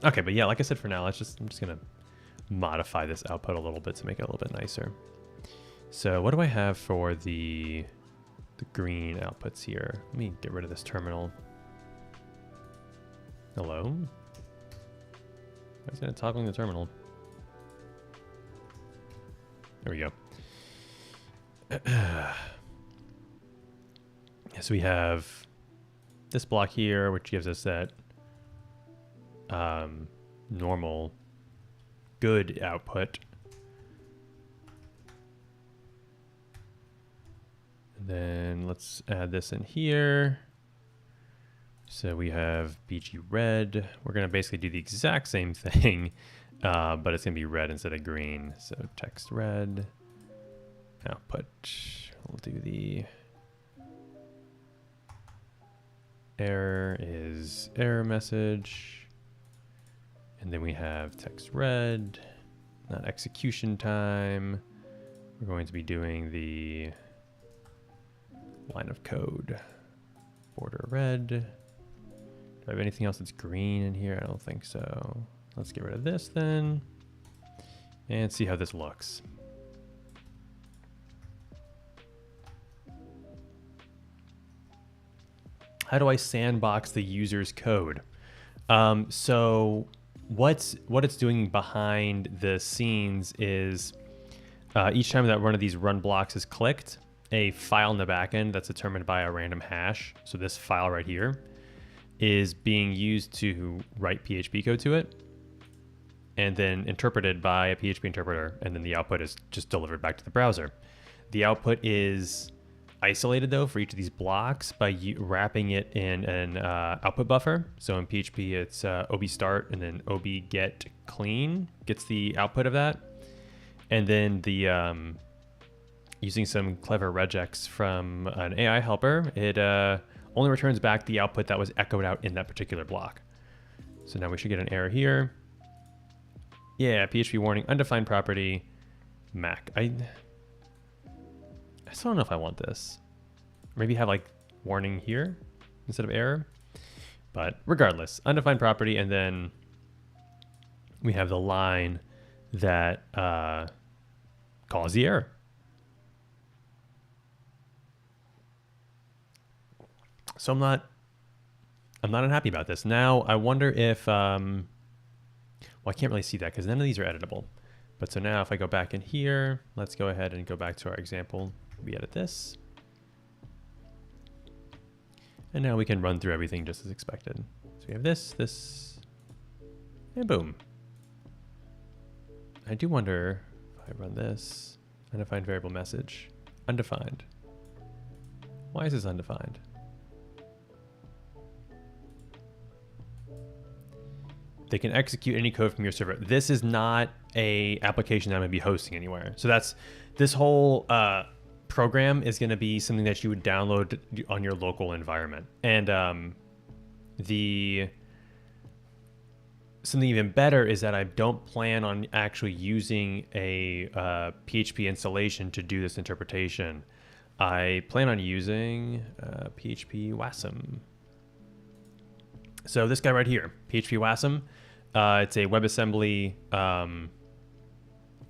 Okay, but yeah, like I said, for now, I'm just gonna modify this output a little bit to make it a little bit nicer. So what do I have for the green outputs here? Let me get rid of this terminal. Hello? I was gonna toggling the terminal. There we go. So we have this block here, which gives us that normal good output. And then let's add this in here. So we have BG red. We're going to basically do the exact same thing, but it's going to be red instead of green. So text red, output. We'll do the error is error message. And then we have text red, not execution time. We're going to be doing the line of code, border red. Do I have anything else that's green in here? I don't think so. Let's get rid of this then and see how this looks. How do I sandbox the user's code? So what it's doing behind the scenes is each time that one of these run blocks is clicked, a file in the backend that's determined by a random hash. So this file right here is being used to write PHP code to it and then interpreted by a PHP interpreter. And then the output is just delivered back to the browser. The output is isolated though for each of these blocks by wrapping it in an output buffer. So in PHP, it's ob start and then ob get clean gets the output of that. And then the using some clever regex from an AI helper, it only returns back the output that was echoed out in that particular block. So now we should get an error here. Yeah, PHP warning, undefined property, Mac. I still don't know if I want this. Maybe have like warning here instead of error. But regardless, undefined property, and then we have the line that calls the error. So I'm not unhappy about this. Now I wonder if well, I can't really see that because none of these are editable. But so now if I go back in here, let's go ahead and go back to our example. We edit this. And now we can run through everything just as expected. So we have this, and boom. I do wonder if I run this, undefined variable message, undefined. Why is this undefined? They can execute any code from your server. This is not a application that I'm gonna be hosting anywhere. So that's this whole program is gonna be something that you would download on your local environment. And something even better is that I don't plan on actually using a PHP installation to do this interpretation. I plan on using PHP Wasm. So this guy right here, PHP Wasm, it's a WebAssembly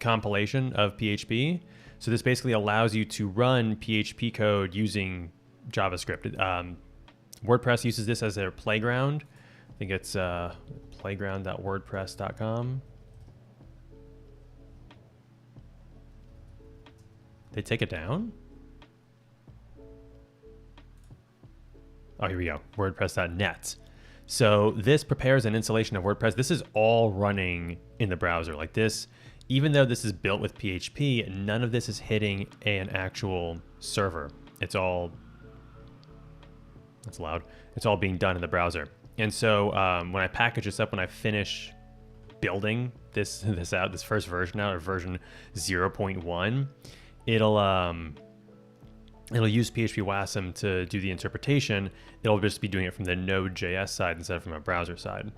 compilation of PHP. So this basically allows you to run PHP code using JavaScript. WordPress uses this as their playground. I think it's playground.wordpress.com. They take it down? Oh, here we go. WordPress.net. So this prepares an installation of WordPress. This is all running in the browser. Like this, even though this is built with PHP, none of this is hitting an actual server. It's all, that's loud. It's all being done in the browser. And so when I package this up, when I finish building this first version out, or version 0.1, it'll use PHP Wasm to do the interpretation. It'll just be doing it from the Node.js side instead of from a browser side.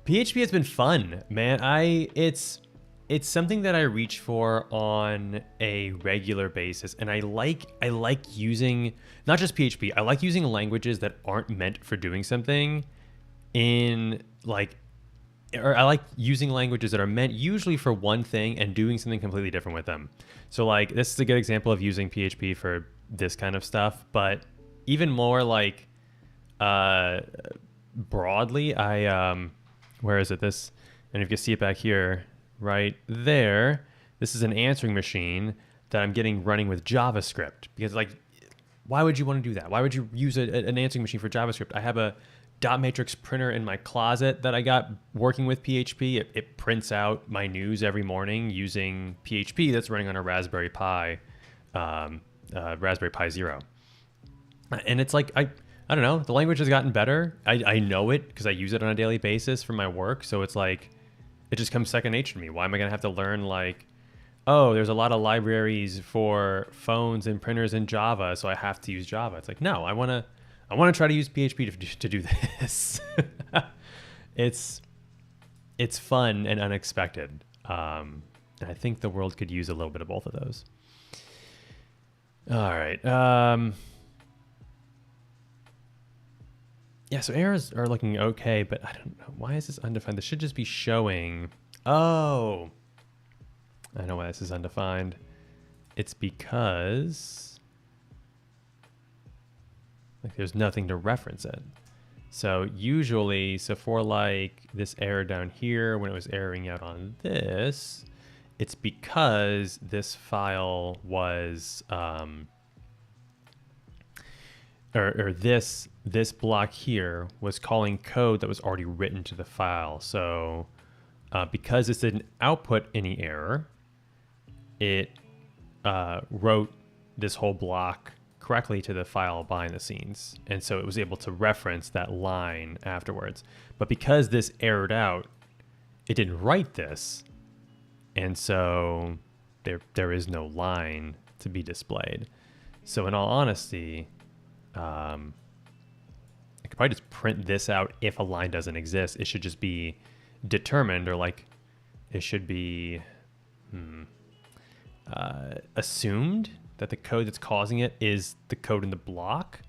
PHP has been fun, man. It's something that I reach for on a regular basis, and I like using not just PHP. I like using languages that aren't meant for doing something or I like using languages that are meant usually for one thing and doing something completely different with them. So like this is a good example of using PHP for this kind of stuff, but even more like broadly, where is it? This, and if you can see it back here, right there, this is an answering machine that I'm getting running with JavaScript, because like, why would you want to do that? Why would you use an answering machine for JavaScript? I have a dot matrix printer in my closet that I got working with PHP. It prints out my news every morning using PHP that's running on a Raspberry Pi, Raspberry Pi Zero. And it's like, I don't know, the language has gotten better. I know it because I use it on a daily basis for my work. So it's like, it just comes second nature to me. Why am I going to have to learn like, oh, there's a lot of libraries for phones and printers in Java, so I have to use Java. It's like, no, I want to try to use PHP to do this. It's fun and unexpected. And I think the world could use a little bit of both of those. All right. Yeah, so errors are looking okay, but I don't know. Why is this undefined? This should just be showing. Oh, I know why this is undefined. It's because like there's nothing to reference it. So usually, so for like this error down here, when it was erroring out on this, it's because this file was, or this block here was calling code that was already written to the file. So because this didn't output any error, it wrote this whole block correctly to the file behind the scenes. And so it was able to reference that line afterwards. But because this errored out, it didn't write this. And so there is no line to be displayed. So in all honesty, I could probably just print this out if a line doesn't exist. It should just be determined, or like it should be assumed that the code that's causing it is the code in the block.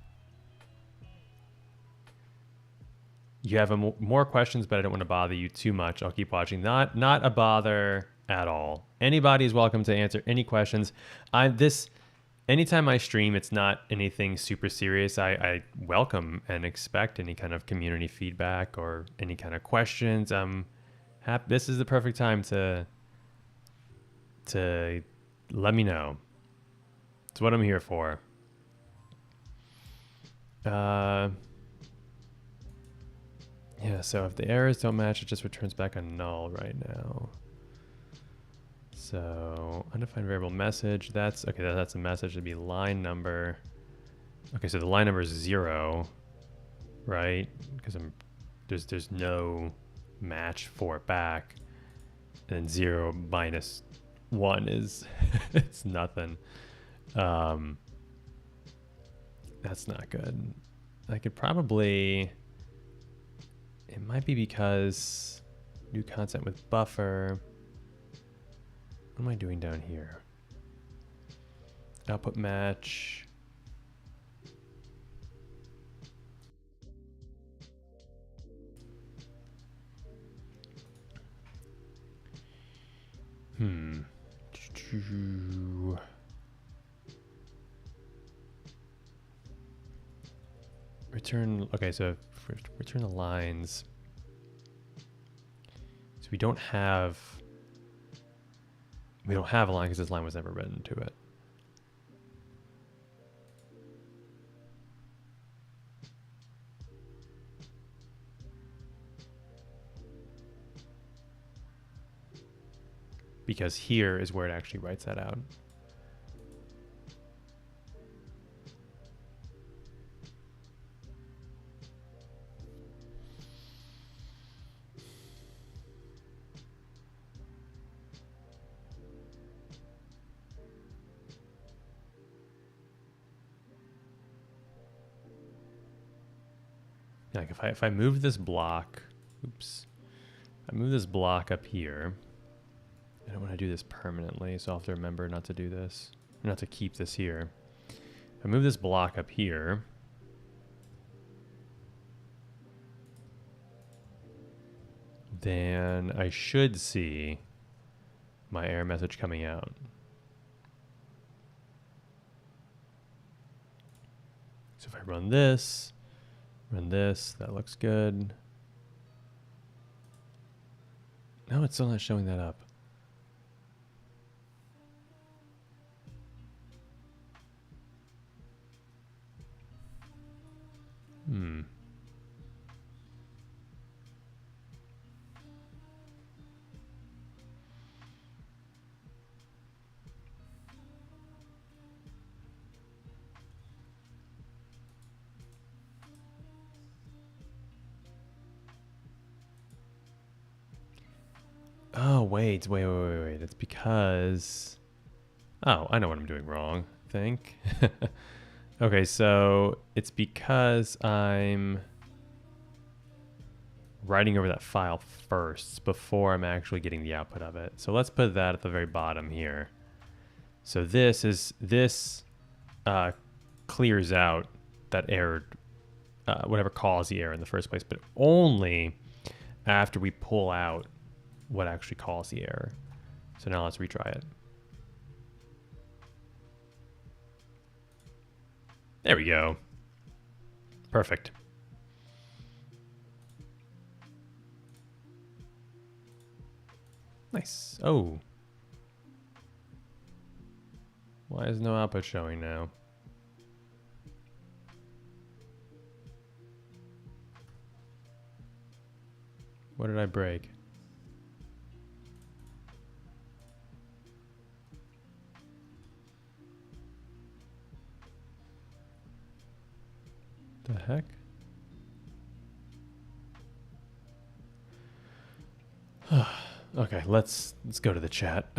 You have more questions, but I don't want to bother you too much. I'll keep watching. Not a bother at all. Anybody is welcome to answer any questions. Anytime I stream, it's not anything super serious. I welcome and expect any kind of community feedback or any kind of questions. This is the perfect time to let me know. It's what I'm here for. Yeah, so if the errors don't match, it just returns back a null right now. So undefined variable message, that's okay. That's a message. It'd be line number. Okay, so the line number is 0, right? Because there's no match for it back, and 0 minus 1 is it's nothing. That's not good. I could probably. It might be because new content with buffer. What am I doing down here? Output match. Return. Okay, so first return the lines. So we don't have a line because this line was never written to it. Because here is where it actually writes that out. Like if I move this block, I move this block up here. I don't want to do this permanently, so I'll have to remember not to do this, not to keep this here. If I move this block up here, then I should see my error message coming out. So if I run this, that looks good. No, it's still not showing that up. Oh, wait. It's because... Oh, I know what I'm doing wrong, I think. Okay, so it's because I'm writing over that file first before I'm actually getting the output of it. So let's put that at the very bottom here. So this clears out that error, whatever caused the error in the first place, but only after we pull out what actually caused the error. So now let's retry it. There we go. Perfect. Nice. Oh. Why is no output showing now? What did I break? The heck? Okay, let's go to the chat.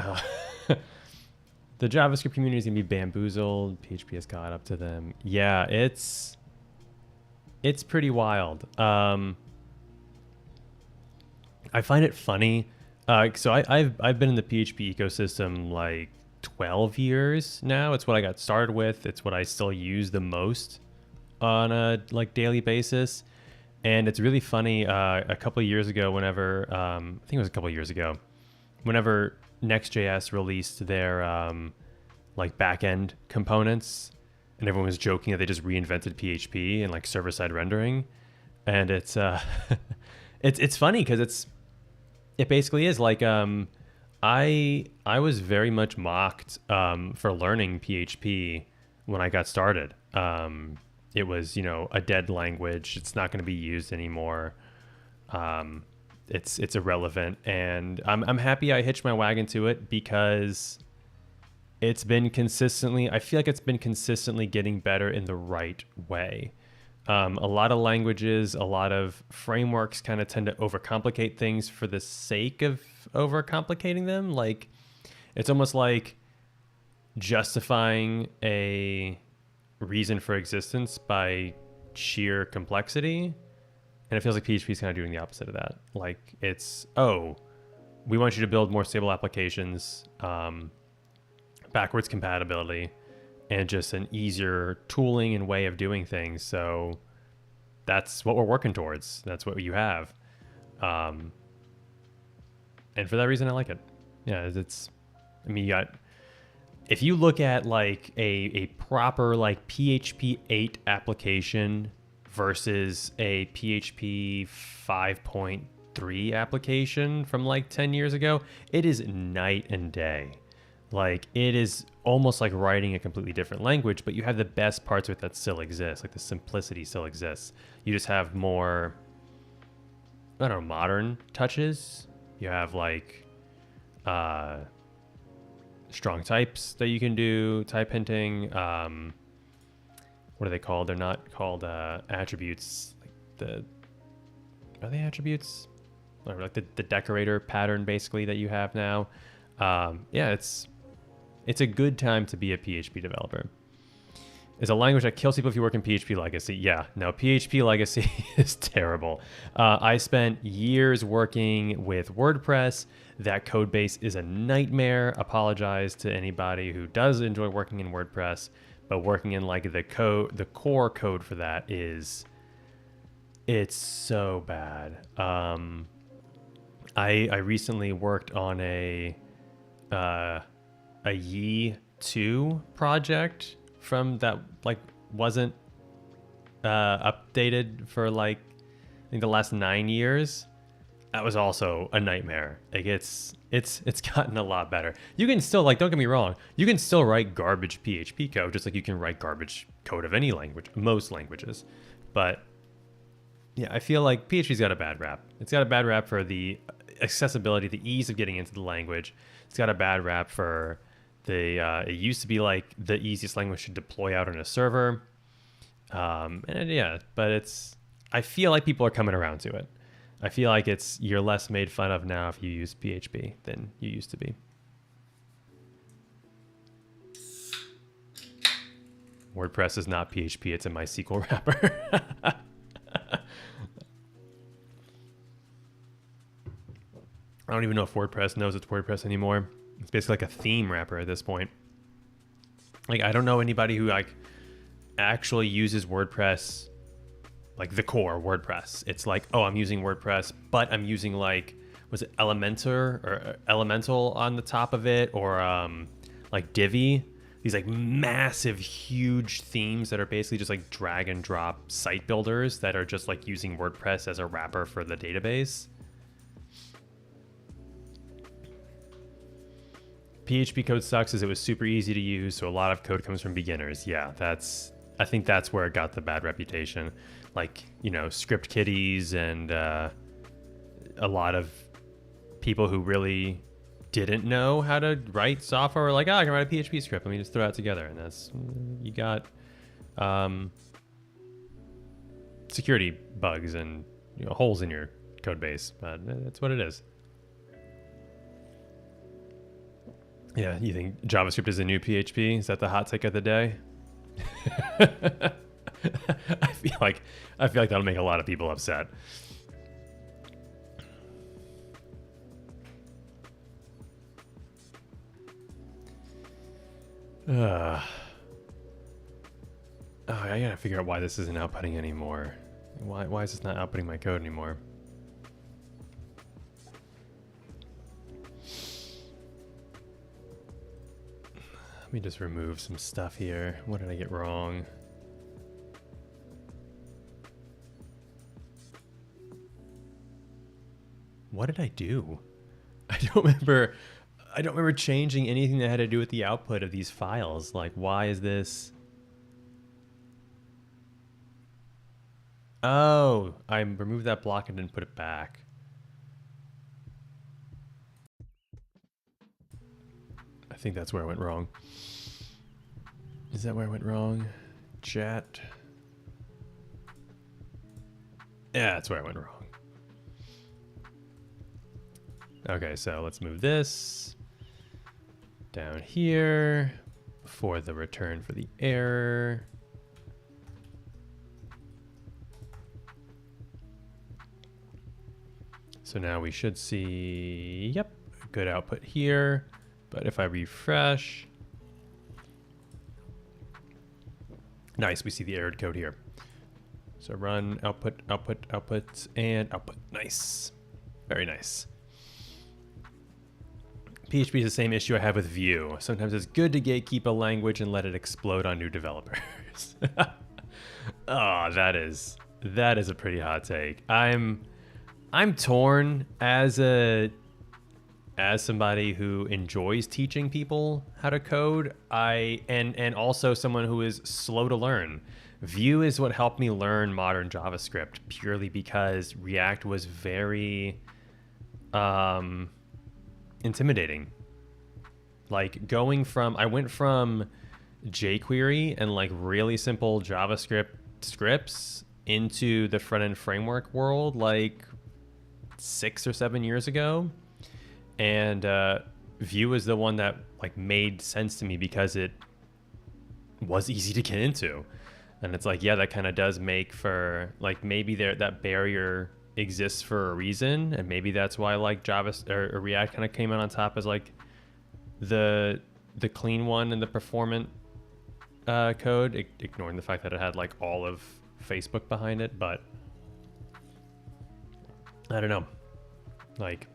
The JavaScript community is gonna be bamboozled. PHP has caught up to them. Yeah, it's pretty wild. I find it funny. So I've been in the PHP ecosystem like 12 years now. It's what I got started with. It's what I still use the most on a like daily basis. And it's really funny. A couple of years ago, whenever I think it was a couple of years ago, whenever Next.js released their like backend components, and everyone was joking that they just reinvented PHP and like server-side rendering, and it's it's funny because it basically is like I was very much mocked for learning PHP when I got started. It was, you know, a dead language. It's not going to be used anymore. It's irrelevant, and I'm happy I hitched my wagon to it because it's been consistently. I feel like it's been consistently getting better in the right way. A lot of languages, a lot of frameworks kind of tend to overcomplicate things for the sake of overcomplicating them. Like, it's almost like justifying a reason for existence by sheer complexity. And it feels like PHP is kind of doing the opposite of that. Like, it's, oh, we want you to build more stable applications, backwards compatibility, and just an easier tooling and way of doing things. So that's what we're working towards. That's what you have. And for that reason, I like it. Yeah, I mean, you got, if you look at like a proper like PHP 8 application versus a PHP 5.3 application from like 10 years ago, it is night and day. Like, it is almost like writing a completely different language, but you have the best parts of it that still exist. Like, the simplicity still exists. You just have more, I don't know, modern touches. You have like strong types that you can do, type hinting. What are they called? They're not called attributes. Like are they attributes? Or like the decorator pattern basically that you have now. Yeah, it's a good time to be a PHP developer. It's a language that kills people if you work in PHP Legacy. Yeah, no, PHP Legacy is terrible. I spent years working with WordPress. That code base is a nightmare. Apologize to anybody who does enjoy working in WordPress, but working in like the core code for that it's so bad. I recently worked on a Yi 2 project from that like wasn't updated for like I think the last 9 years. That was also a nightmare. Like, it's gotten a lot better. You can still, like, don't get me wrong, you can still write garbage PHP code just like you can write garbage code of any language, most languages. But yeah, I feel like PHP's got a bad rap. It's got a bad rap for the accessibility, the ease of getting into the language. It's got a bad rap for it used to be like the easiest language to deploy out on a server. And yeah, but I feel like people are coming around to it. I feel like you're less made fun of now if you use PHP than you used to be. WordPress is not PHP, it's a MySQL wrapper. I don't even know if WordPress knows it's WordPress anymore. It's basically like a theme wrapper at this point. Like, I don't know anybody who like actually uses WordPress, like the core WordPress. It's like, oh, I'm using WordPress, but I'm using like, was it Elemental on the top of it, or like Divi? These like massive, huge themes that are basically just like drag and drop site builders that are just like using WordPress as a wrapper for the database. PHP code sucks as it was super easy to use, so a lot of code comes from beginners. Yeah, I think that's where it got the bad reputation. Like, you know, script kiddies and a lot of people who really didn't know how to write software were like, oh, I can write a PHP script. Let me just throw it together. And that's, you got, security bugs and holes in your code base, but that's what it is. Yeah, you think JavaScript is the new PHP? Is that the hot take of the day? I feel like that'll make a lot of people upset. Oh, I gotta figure out why this isn't outputting anymore. Why is this not outputting my code anymore? Let me just remove some stuff here. What did I get wrong? What did I do? I don't remember changing anything that had to do with the output of these files. Like, why is this? Oh, I removed that block and didn't put it back. I think that's where I went wrong. Is that where I went wrong? Chat. Yeah, that's where I went wrong. Okay, so let's move this down here for the return for the error. So now we should see, yep, good output here. But if I refresh, nice, we see the errored code here. So run output, output, output, and output. Nice, very nice. PHP is the same issue I have with Vue. Sometimes it's good to gatekeep a language and let it explode on new developers. Oh, that is a pretty hot take. I'm torn as somebody who enjoys teaching people how to code. And also someone who is slow to learn. Vue is what helped me learn modern JavaScript purely because React was very intimidating. Like I went from jQuery and like really simple JavaScript scripts into the front-end framework world like 6 or 7 years ago. And Vue is the one that like made sense to me because it was easy to get into. And it's like, yeah, that kind of does make for like maybe that barrier exists for a reason, and maybe that's why like Java or React kind of came out on top as like the clean one and the performant code, ignoring the fact that it had like all of Facebook behind it. But I don't know, like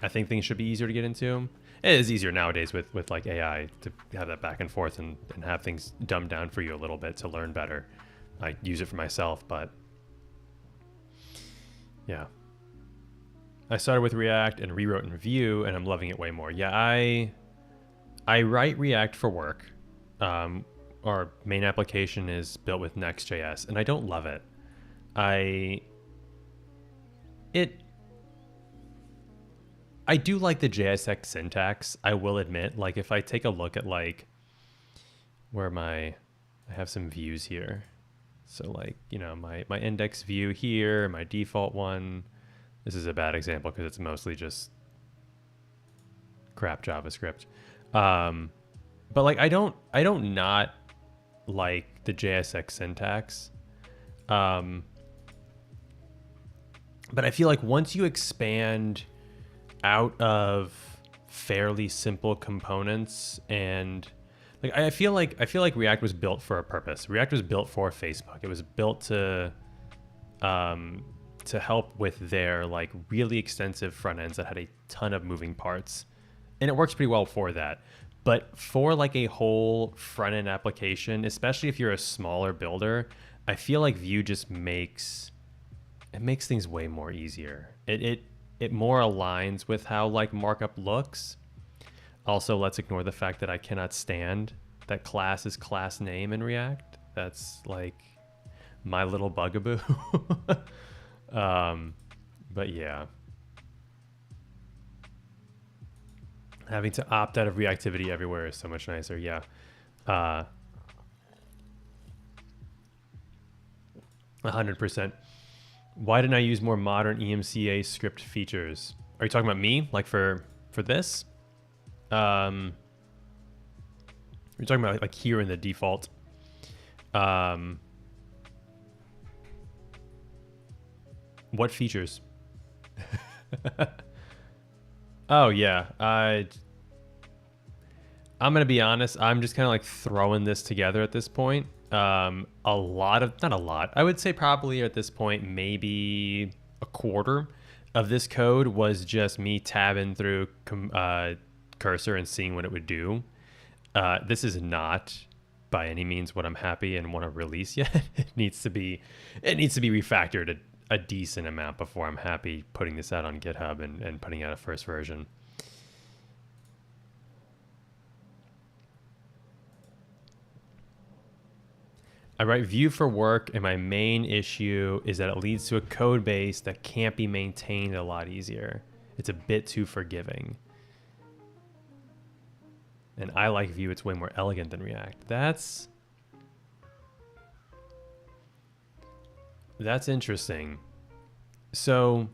I think things should be easier to get into. It is easier nowadays with like AI to have that back and forth and have things dumbed down for you a little bit to learn better. I use it for myself, but yeah. I started with React and rewrote in Vue, and I'm loving it way more. Yeah, I write React for work. Our main application is built with Next.js, and I don't love it. I do like the JSX syntax, I will admit. Like if I take a look at like where I have some views here. So like, my index view here, my default one. This is a bad example because it's mostly just crap JavaScript. But like I don't not like the JSX syntax. But I feel like once you expand out of fairly simple components, and like I feel like React was built for a purpose. React was built for Facebook. It was built to help with their like really extensive front ends that had a ton of moving parts, and it works pretty well for that. But for like a whole front end application, especially if you're a smaller builder, I feel like Vue just makes things way more easier. It more aligns with how like markup looks. Also, let's ignore the fact that I cannot stand that class is class name in React. That's like my little bugaboo. But yeah, having to opt out of reactivity everywhere is so much nicer. Yeah. 100%. Why didn't I use more modern EMCA script features? Are you talking about me? Like for this? You're talking about like here in the default. What features? Oh yeah, I'm gonna be honest. I'm just kind of like throwing this together at this point. Not a lot. I would say probably at this point maybe a quarter of this code was just me tabbing through cursor and seeing what it would do. This is not by any means what I'm happy and want to release yet. It needs to be refactored a decent amount before I'm happy putting this out on GitHub and putting out a first version. I write Vue for work, and my main issue is that it leads to a code base that can't be maintained a lot easier. It's a bit too forgiving. And I like Vue. It's way more elegant than React. That's interesting. So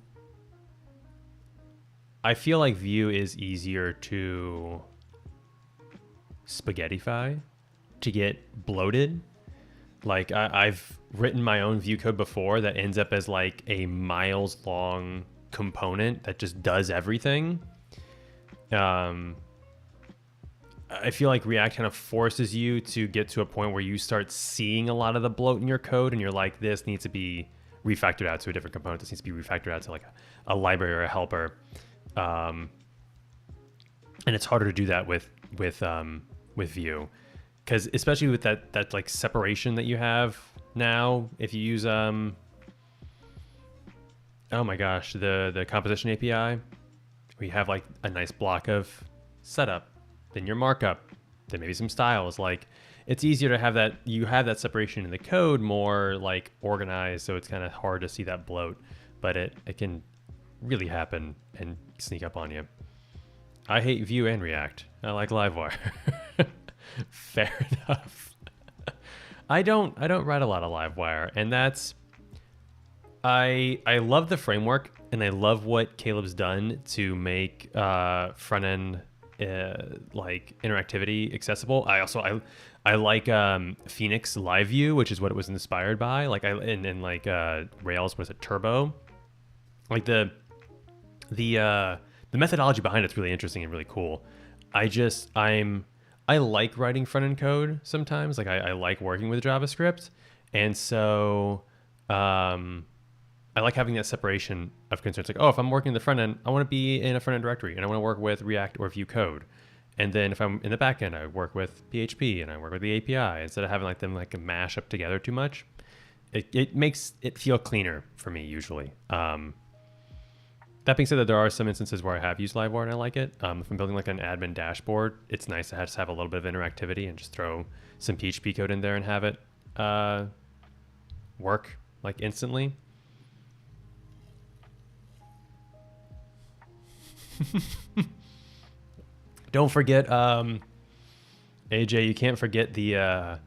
I feel like Vue is easier to spaghettify, to get bloated. Like I've written my own Vue code before that ends up as like a miles long component that just does everything. I feel like React kind of forces you to get to a point where you start seeing a lot of the bloat in your code and you're like, this needs to be refactored out to a different component. This needs to be refactored out to like a library or a helper. And it's harder to do that with Vue. Because especially with that like separation that you have now, if you use oh my gosh, the composition API, where you have like a nice block of setup, then your markup, then maybe some styles. Like it's easier to have that, you have that separation in the code more like organized, so it's kind of hard to see that bloat, but it can really happen and sneak up on you. I hate Vue and React. I like Livewire. Fair enough. I don't write a lot of Livewire, and that's I love the framework and I love what Caleb's done to make front end like interactivity accessible. I like Phoenix Live View, which is what it was inspired by. Like and like Rails, was it Turbo? Like the methodology behind it's really interesting and really cool. I like writing front end code sometimes. Like I like working with JavaScript, and so I like having that separation of concerns. Like, oh, if I'm working in the front end, I want to be in a front end directory and I want to work with React or Vue code. And then if I'm in the back end, I work with PHP and I work with the API instead of having like them like mash up together too much. It makes it feel cleaner for me usually. That being said, that there are some instances where I have used Livewire and I like it. If I'm building like an admin dashboard, it's nice to have a little bit of interactivity and just throw some PHP code in there and have it work like instantly. Don't forget, AJ, you can't forget the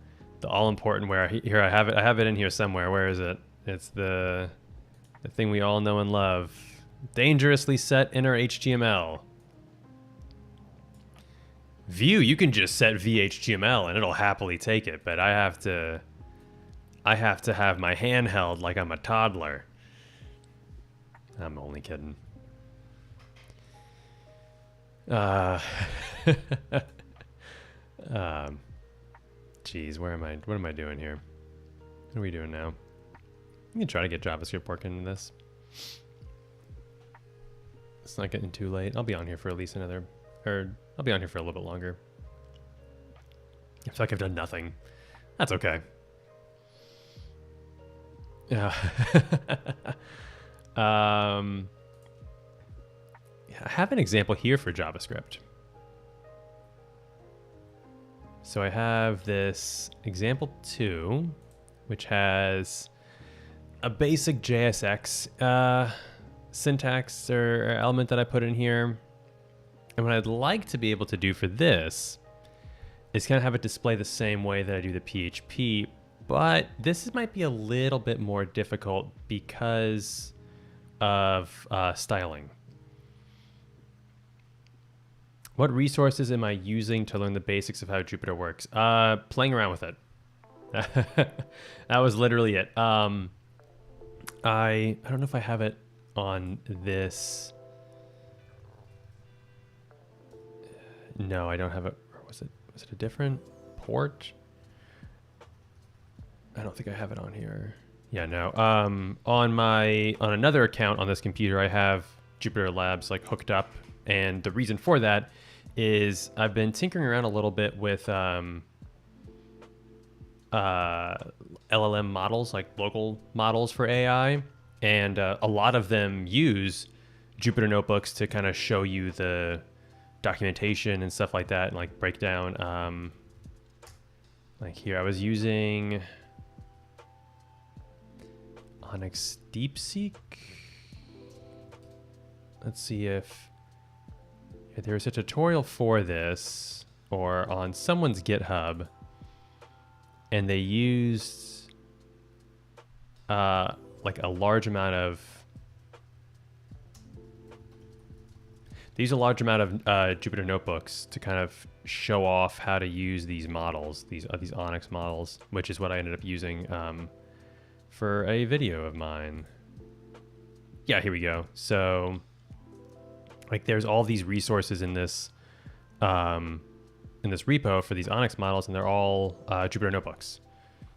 all important where here I have it in here somewhere. Where is it? It's the thing we all know and love. Dangerously set inner HTML. Vue, you can just set VHTML and it'll happily take it, but I have to have my hand held like I'm a toddler. I'm only kidding. Geez, what am I doing here? What are we doing now? I'm gonna try to get JavaScript working in this. It's not getting too late. I'll be on here for at least I'll be on here for a little bit longer. I feel like I've done nothing. That's okay. Yeah. I have an example here for JavaScript. So I have this example 2, which has a basic JSX syntax or element that I put in here. And what I'd like to be able to do for this is kind of have it display the same way that I do the PHP But this might be a little bit more difficult because of styling. What resources am I using to learn the basics of how Jupyter works? Playing around with it. That was literally it. I don't know if I have it on this. No, I don't have it. Was it a different port? I don't think I have it on here. Yeah, no. On another account on this computer, I have Jupyter Labs like hooked up, and the reason for that is I've been tinkering around a little bit with LLM models, like local models for AI, and a lot of them use Jupyter Notebooks to kind of show you the documentation and stuff like that, and like break down. Like here, I was using Onyx DeepSeek. Let's see if there's a tutorial for this, or on someone's GitHub, and they used like a large amount of Jupyter Notebooks to kind of show off how to use these models, these Onyx models, which is what I ended up using for a video of mine. Yeah, here we go. So like there's all these resources in this repo for these Onyx models, and they're all Jupyter Notebooks.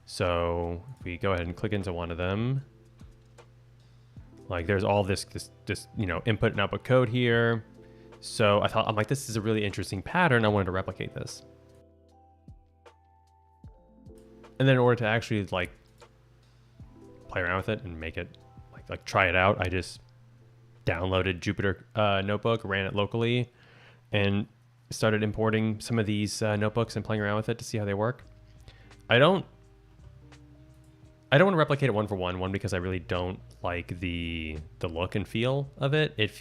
So if we go ahead and click into one of them, like there's all this input and output code here. So I'm like, this is a really interesting pattern. I wanted to replicate this. And then in order to actually like play around with it and make it like try it out, I just downloaded Jupyter Notebook, ran it locally, and started importing some of these notebooks and playing around with it to see how they work. I don't want to replicate it one for one because I really don't like the look and feel of it. It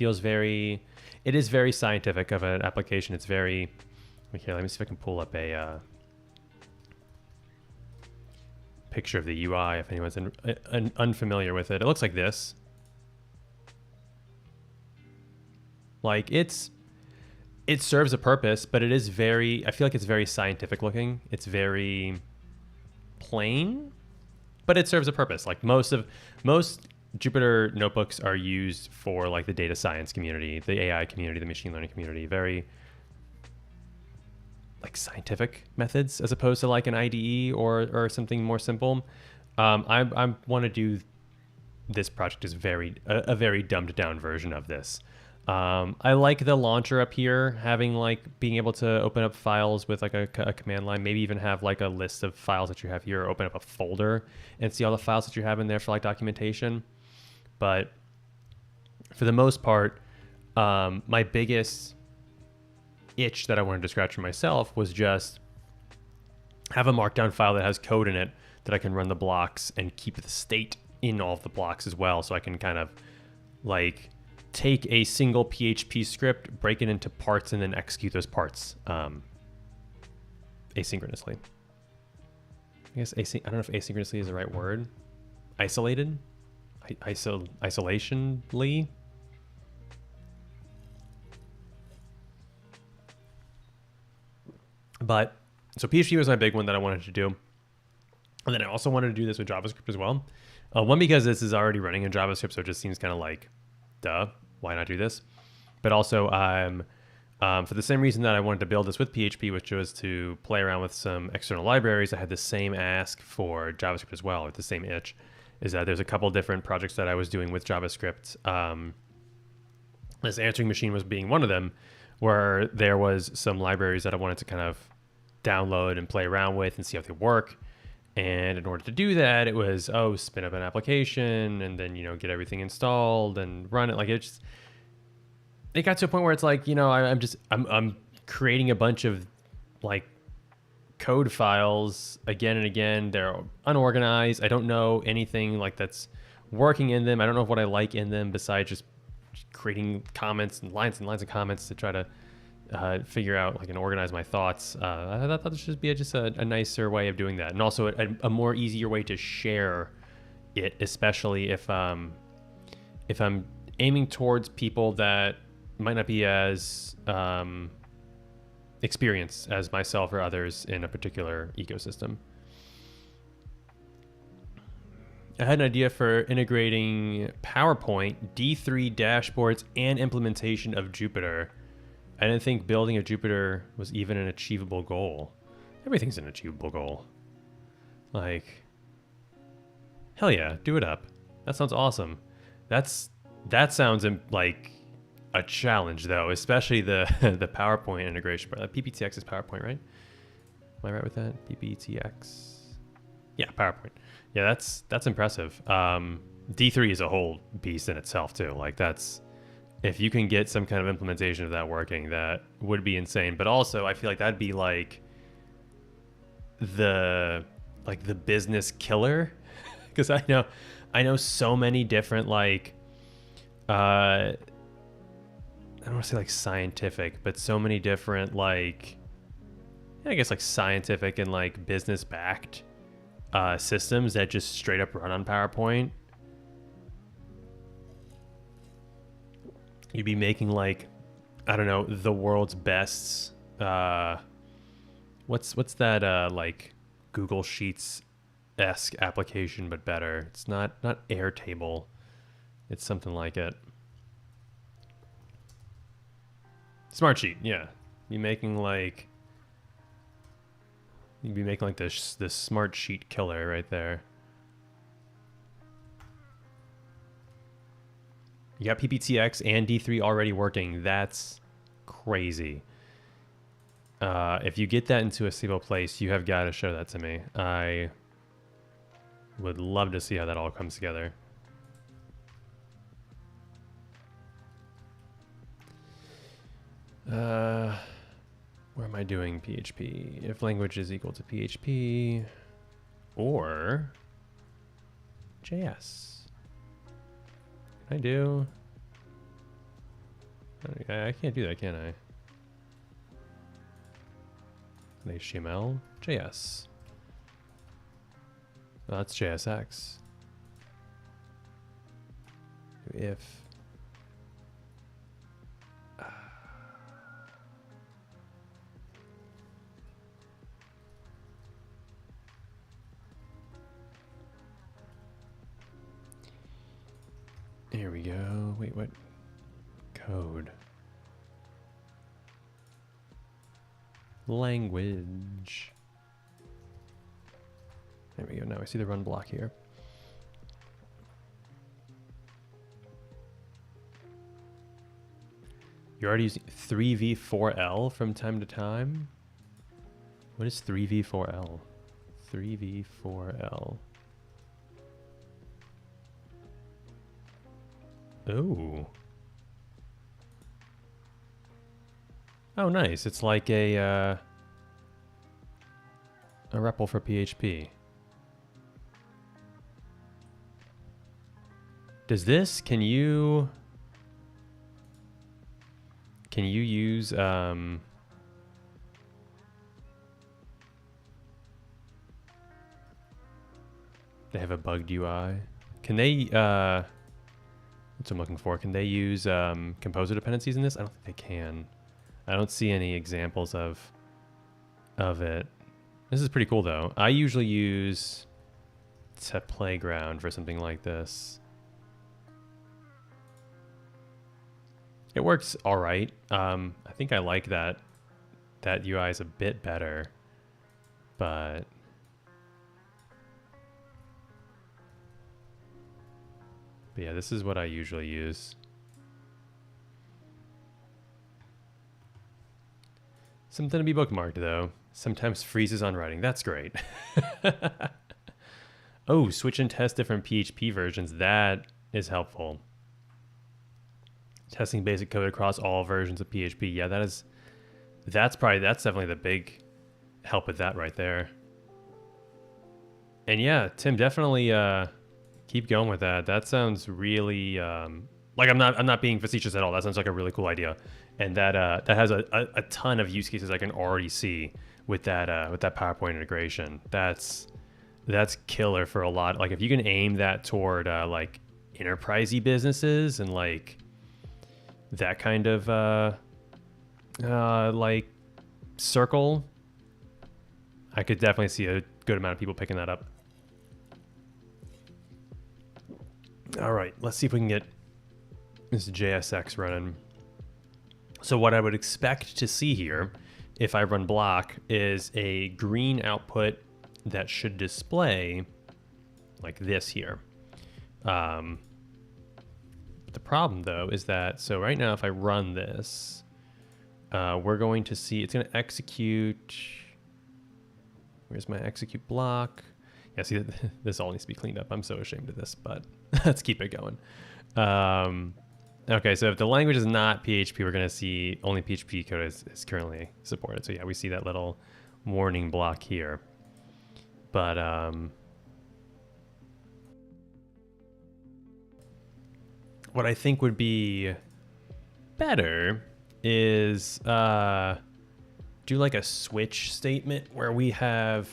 is very scientific of an application. It's very, here, let me see if I can pull up a picture of the UI if anyone's unfamiliar with it. It looks like this. Like it serves a purpose, but it is I feel like it's very scientific looking. It's very plain, but it serves a purpose. Like most Jupyter Notebooks are used for like the data science community, the AI community, the machine learning community, very like scientific methods as opposed to like an IDE or something more simple. I want to do this project as a very dumbed down version of this. I like the launcher up here, having like being able to open up files with like a command line, maybe even have like a list of files that you have here, or open up a folder and see all the files that you have in there for like documentation. But for the most part, my biggest itch that I wanted to scratch for myself was just have a markdown file that has code in it that I can run the blocks and keep the state in all of the blocks as well. So I can kind of like take a single PHP script, break it into parts, and then execute those parts asynchronously. I guess I don't know if asynchronously is the right word. Isolated? Isolationally? But so PHP was my big one that I wanted to do. And then I also wanted to do this with JavaScript as well. One, because this is already running in JavaScript, so it just seems kind of like, duh, why not do this? But also, for the same reason that I wanted to build this with PHP, which was to play around with some external libraries, I had the same ask for JavaScript as well, with the same itch, is that there's a couple different projects that I was doing with JavaScript. This answering machine was being one of them, where there was some libraries that I wanted to kind of download and play around with and see how they work. And in order to do that, it was, spin up an application and then, get everything installed and run it. Like it got to a point where it's like, I'm creating a bunch of like code files again and again. They're unorganized. I don't know anything like that's working in them. I don't know what I like in them besides just creating comments and lines of comments to try to figure out like and organize my thoughts. I thought this should be just a nicer way of doing that, and also a more easier way to share it, especially if I'm aiming towards people that might not be as experienced as myself or others in a particular ecosystem. I had an idea for integrating PowerPoint, D3 dashboards, and implementation of Jupyter. I didn't think building a Jupyter was even an achievable goal. Everything's an achievable goal. Like, hell yeah, do it up. That sounds awesome. That sounds like a challenge though, especially the the PowerPoint integration. PPTX is PowerPoint, right? Am I right with that? PPTX. Yeah, PowerPoint. Yeah, that's impressive. D3 is a whole beast in itself too. Like that's, if you can get some kind of implementation of that working, that would be insane. But also I feel like that'd be like the business killer. Because I know so many different like I don't want to say like scientific, but so many different like, I guess like scientific and like business backed systems that just straight up run on PowerPoint. You'd be making like, I don't know, the world's best what's that like Google Sheets-esque application but better. It's not Airtable. It's something like it. Smartsheet, yeah. You'd be making like this Smartsheet killer right there. You got PPTX and D3 already working. That's crazy. If you get that into a stable place, you have got to show that to me. I would love to see how that all comes together. Where am I doing PHP? If language is equal to PHP or JS. Can I do? I can't do that, can I? HTML, JS. Oh, that's JSX. If here we go. Wait, what? Code. Language. There we go. Now I see the run block here. You're already using 3v4l from time to time? What is 3v4l? 3v4l. Oh. Oh, nice. It's like a REPL for PHP. Does this, can you use, they have a bugged UI. Can they, what's I'm looking for? Can they use composer dependencies in this? I don't think they can. I don't see any examples of it. This is pretty cool though. I usually use Playground for something like this. It works all right. I think I like that UI is a bit better, but yeah, this is what I usually use. Something to be bookmarked though. Sometimes freezes on writing. That's great. Oh, switch and test different PHP versions. That is helpful. Testing basic code across all versions of PHP. Yeah, that's definitely the big help with that right there. And yeah, Tim, definitely keep going with that. That sounds really like I'm not being facetious at all. That sounds like a really cool idea. and that has a ton of use cases I can already see with that PowerPoint integration. That's killer for a lot. Like if you can aim that toward like enterprisey businesses and like that kind of like circle, I could definitely see a good amount of people picking that up. All right, let's see if we can get this JSX running. So what I would expect to see here, if I run block, is a green output that should display like this here. The problem though is that, so right now if I run this, we're going to see it's going to execute. Where's my execute block? Yeah, see, this all needs to be cleaned up. I'm so ashamed of this, but let's keep it going. Okay, so if the language is not PHP, we're going to see only PHP code is currently supported. So yeah, we see that little warning block here. But what I think would be better is do like a switch statement where we have,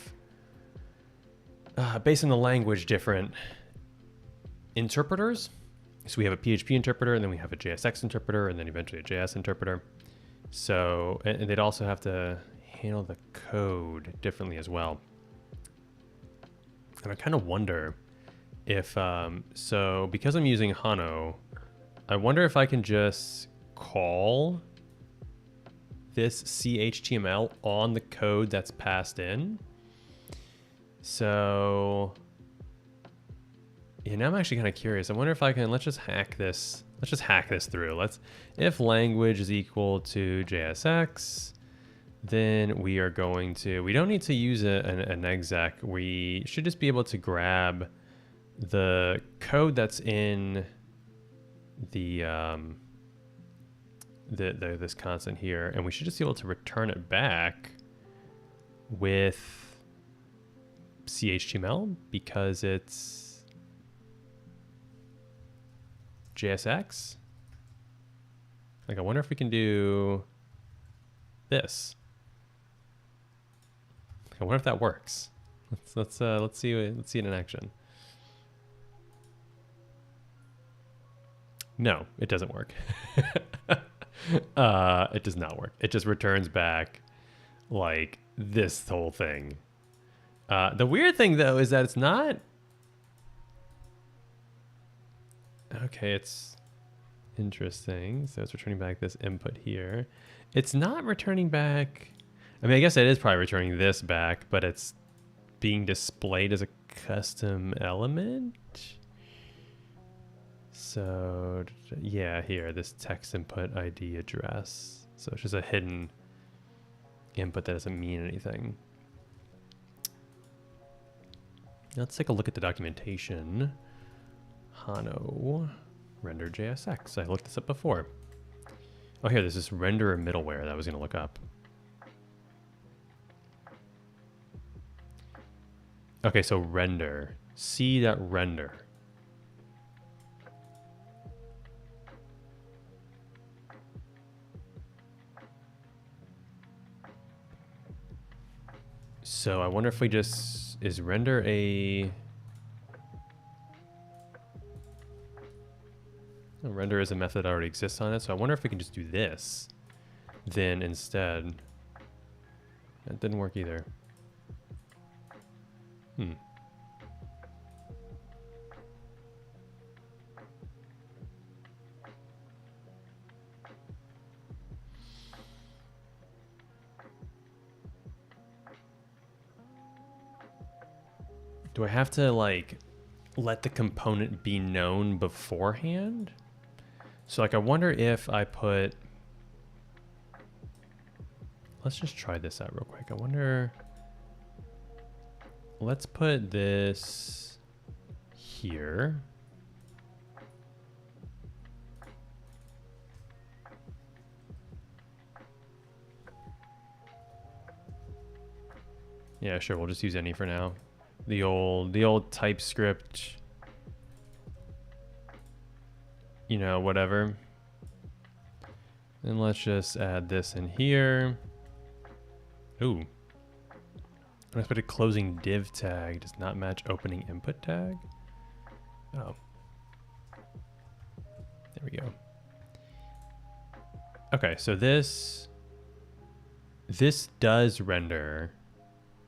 based on the language, different interpreters. So we have a PHP interpreter, and then we have a JSX interpreter, and then eventually a JS interpreter. So, and they'd also have to handle the code differently as well. And I kind of wonder if, so because I'm using Hano, I wonder if I can just call this CHTML on the code that's passed in. So, yeah, now I'm actually kind of curious. I wonder if I can, let's just hack this through. If language is equal to JSX, then we are going to, we don't need to use an exec. We should just be able to grab the code that's in this constant here, and we should just be able to return it back with CHTML because it's JSX. Like, I wonder if we can do this. I wonder if that works. Let's see it in action. No, it doesn't work. It does not work. It just returns back like this whole thing. The weird thing though is that it's not. Okay, it's interesting. So it's returning back this input here. It's not returning back. I mean, I guess it is probably returning this back, but it's being displayed as a custom element. So yeah, here, this text input ID address. So it's just a hidden input that doesn't mean anything. Let's take a look at the documentation. Hano render JSX. I looked this up before. Oh, here, there's this renderer middleware that I was going to look up. Okay, so render. C.render. So I wonder if we just, is render a... Oh, render is a method that already exists on it, so I wonder if we can just do this then instead. That didn't work either. Do I have to like let the component be known beforehand? So like I wonder if I put, let's just try this out real quick. I wonder, let's put this here. Yeah, sure, we'll just use any for now. The old TypeScript, you know, whatever. And let's just add this in here. Ooh. Unexpected closing div tag does not match opening input tag. Oh. There we go. Okay, so this does render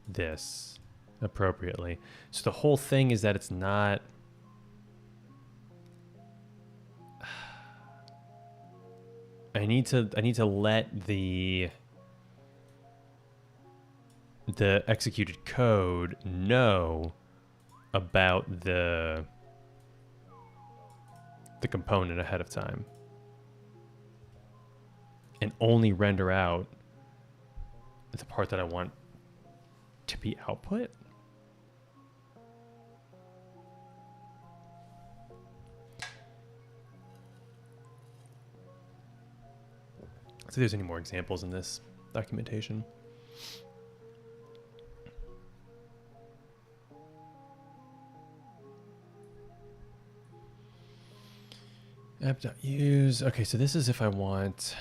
this appropriately. So the whole thing is that it's not I need to let the executed code know about the component ahead of time and only render out the part that I want to be output. See if there's any more examples in this documentation. App.use. Okay, so this is if I want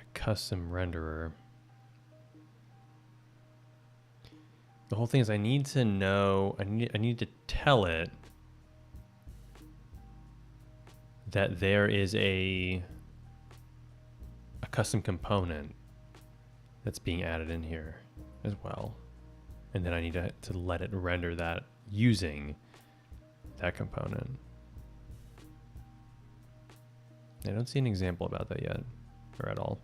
a custom renderer. The whole thing is I need to know, I need to tell it that there is a custom component that's being added in here as well. And then I need to let it render that using that component. I don't see an example about that yet, or at all.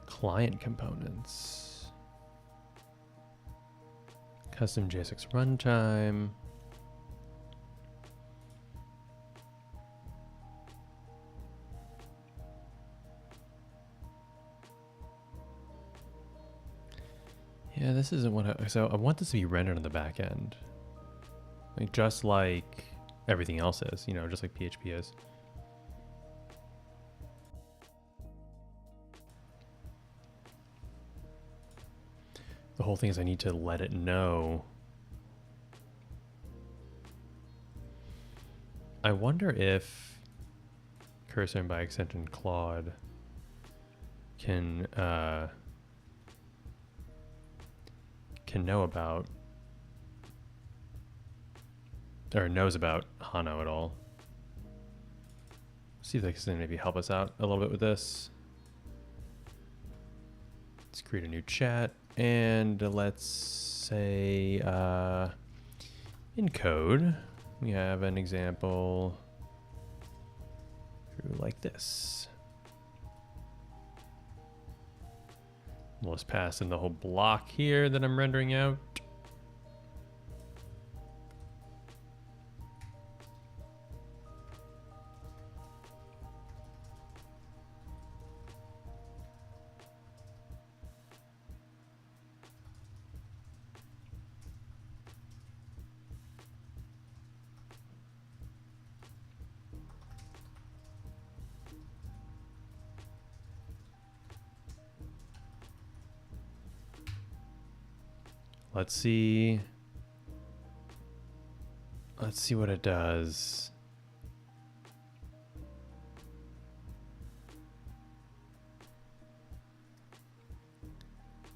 Client components. Custom JSX runtime. Yeah, this isn't what so I want this to be rendered on the back end. Like just like everything else is, you know, just like PHP is. The whole thing is I need to let it know. I wonder if Cursor and by extension Claude can know about or knows about Hano at all. See if they can maybe help us out a little bit with this. Let's create a new chat. And let's say in code, we have an example like this. We'll just pass in the whole block here that I'm rendering out. Let's see what it does.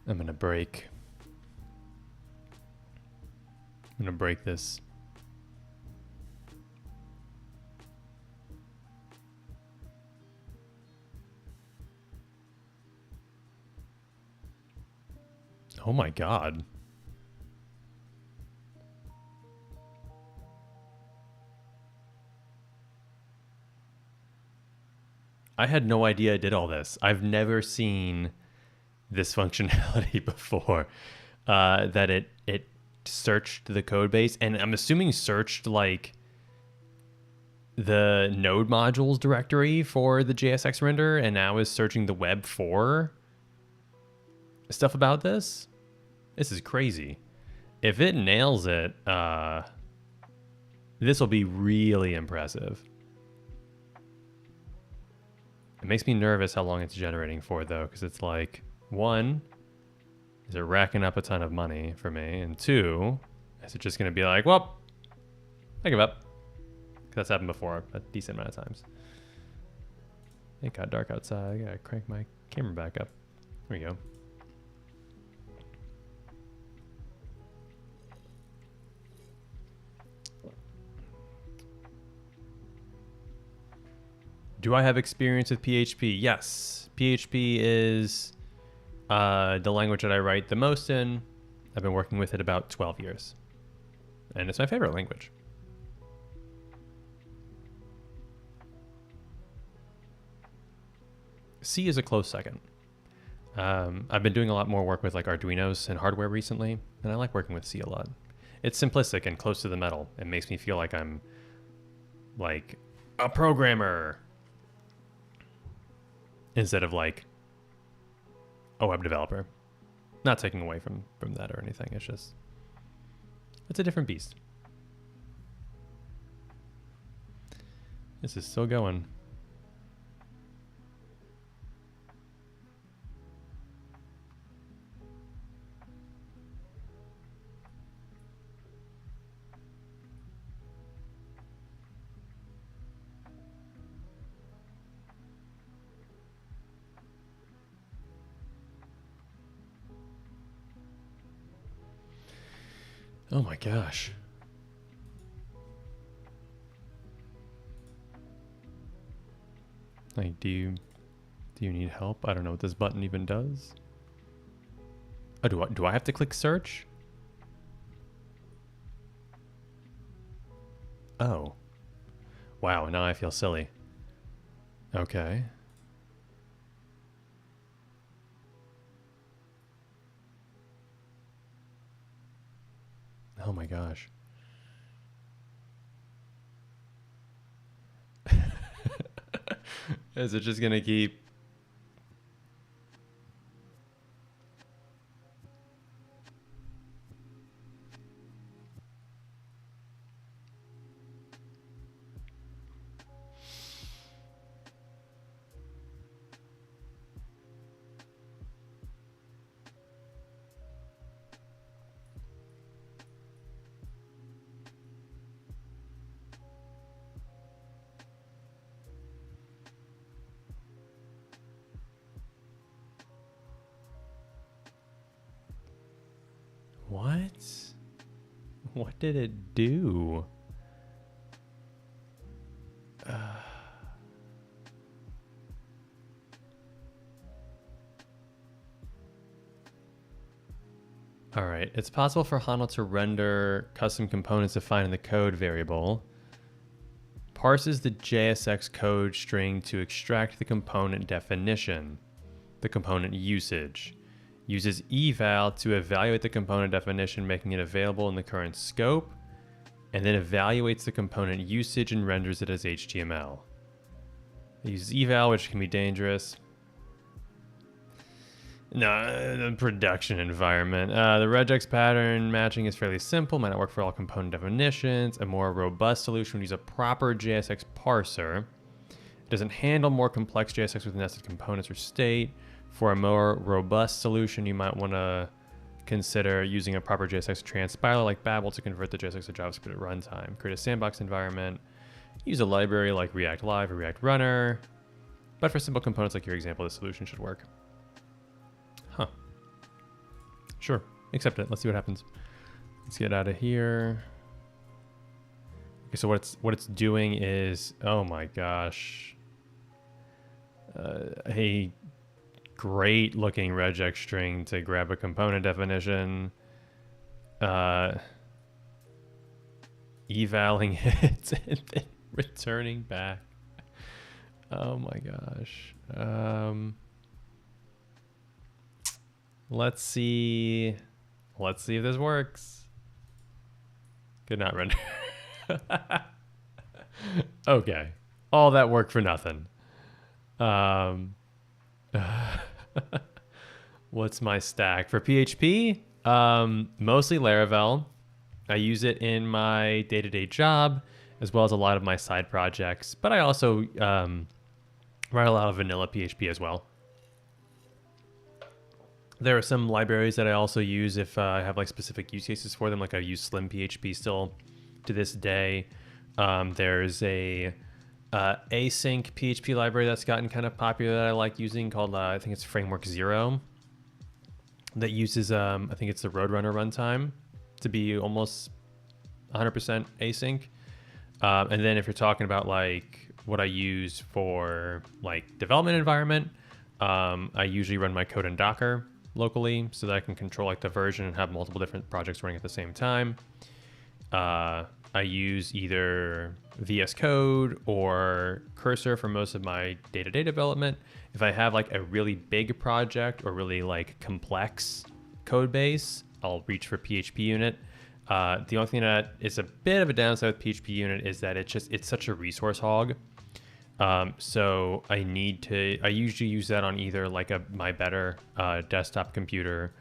I'm gonna break this. Oh my God. I had no idea it did all this. I've never seen this functionality before. That it searched the code base, and I'm assuming searched like the node modules directory for the JSX render, and now is searching the web for stuff about this. This is crazy. If it nails it, this will be really impressive. It makes me nervous how long it's generating for, though, because it's like, one, is it racking up a ton of money for me? And two, is it just going to be like, well, I give up? That's happened before a decent amount of times. It got dark outside. I gotta crank my camera back up. There we go. Do I have experience with PHP? Yes. PHP is the language that I write the most in. I've been working with it about 12 years. And it's my favorite language. C is a close second. I've been doing a lot more work with like Arduinos and hardware recently, and I like working with C a lot. It's simplistic and close to the metal. It makes me feel like I'm like a programmer instead of like a web developer. Not taking away from that or anything. It's just, it's a different beast. This is still going. Oh my gosh. Like, do you need help? I don't know what this button even does. Oh, do I have to click search? Oh. Wow, now I feel silly. Okay. Oh my gosh. Is it just gonna keep? What? What did it do? All right, it's possible for HANA to render custom components defined in the code variable. Parses the JSX code string to extract the component definition, the component usage. Uses eval to evaluate the component definition, making it available in the current scope, and then evaluates the component usage and renders it as HTML. It uses eval, which can be dangerous. No, the production environment. The regex pattern matching is fairly simple, might not work for all component definitions. A more robust solution would use a proper JSX parser. It doesn't handle more complex JSX with nested components or state. For a more robust solution, you might want to consider using a proper JSX transpiler like Babel to convert the JSX to JavaScript at runtime. Create a sandbox environment. Use a library like React Live or React Runner. But for simple components like your example, the solution should work. Huh. Sure. Accept it. Let's see what happens. Let's get out of here. Okay, so what it's doing is, oh my gosh. A great looking regex string to grab a component definition, evaling it and then returning back Oh my gosh. Let's see. Let's see if this works. Could not render. Okay. All that work for nothing. What's my stack for PHP? Mostly Laravel. I use it in my day-to-day job as well as a lot of my side projects, but I also write a lot of vanilla PHP as well. There are some libraries that I also use if I have like specific use cases for them. Like I use Slim PHP still to this day. There's a async PHP library that's gotten kind of popular that I like using called I think it's Framework Zero. That uses I think it's the Roadrunner runtime to be almost 100% async. And then if you're talking about like what I use for like development environment, I usually run my code in Docker locally so that I can control like the version and have multiple different projects running at the same time. I use either VS Code or Cursor for most of my day-to-day development. If I have like a really big project or really like complex code base, I'll reach for PHP Unit. The only thing that is a bit of a downside with PHP Unit is that it's such a resource hog. So I usually use that on either like my better desktop computer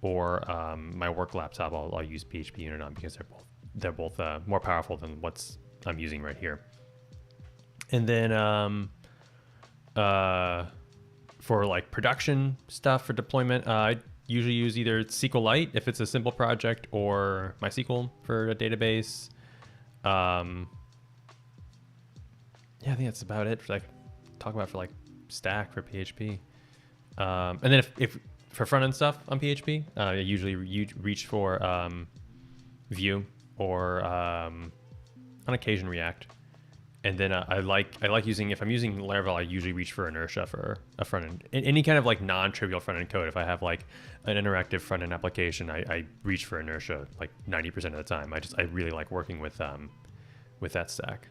or my work laptop. I'll use PHP Unit on because they're both more powerful than what's I'm using right here. And then for like production stuff for deployment, I usually use either SQLite if it's a simple project or MySQL for a database. Yeah, I think that's about it for like talk about for like stack for PHP. And then if for front end stuff on PHP, I usually reach for Vue or on occasion React. And then I like using, if I'm using Laravel, I usually reach for inertia for a front end. Any kind of like non-trivial front end code. If I have like an interactive front end application, I reach for inertia like 90% of the time. I really like working with that stack.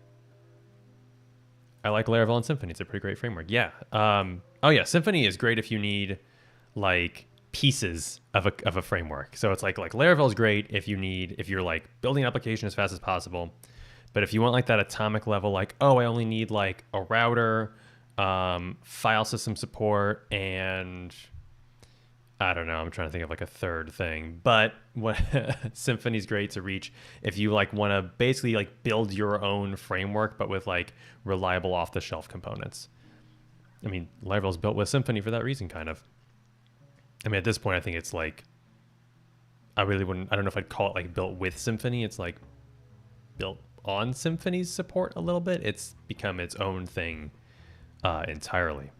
I like Laravel and Symfony. It's a pretty great framework. Yeah. Oh yeah, Symfony is great if you need like pieces of a framework. So it's like Laravel is great if you're like building an application as fast as possible. But if you want like that atomic level, like, oh, I only need like a router, file system support, and I don't know, I'm trying to think of like a third thing. But what Symfony's great to reach if you like want to basically like build your own framework, but with like reliable off the shelf components. I mean, Laravel's built with Symfony for that reason, kind of. I mean, at this point, I think it's like, I don't know if I'd call it like built with Symfony. It's like built on Symfony's support a little bit. It's become its own thing entirely.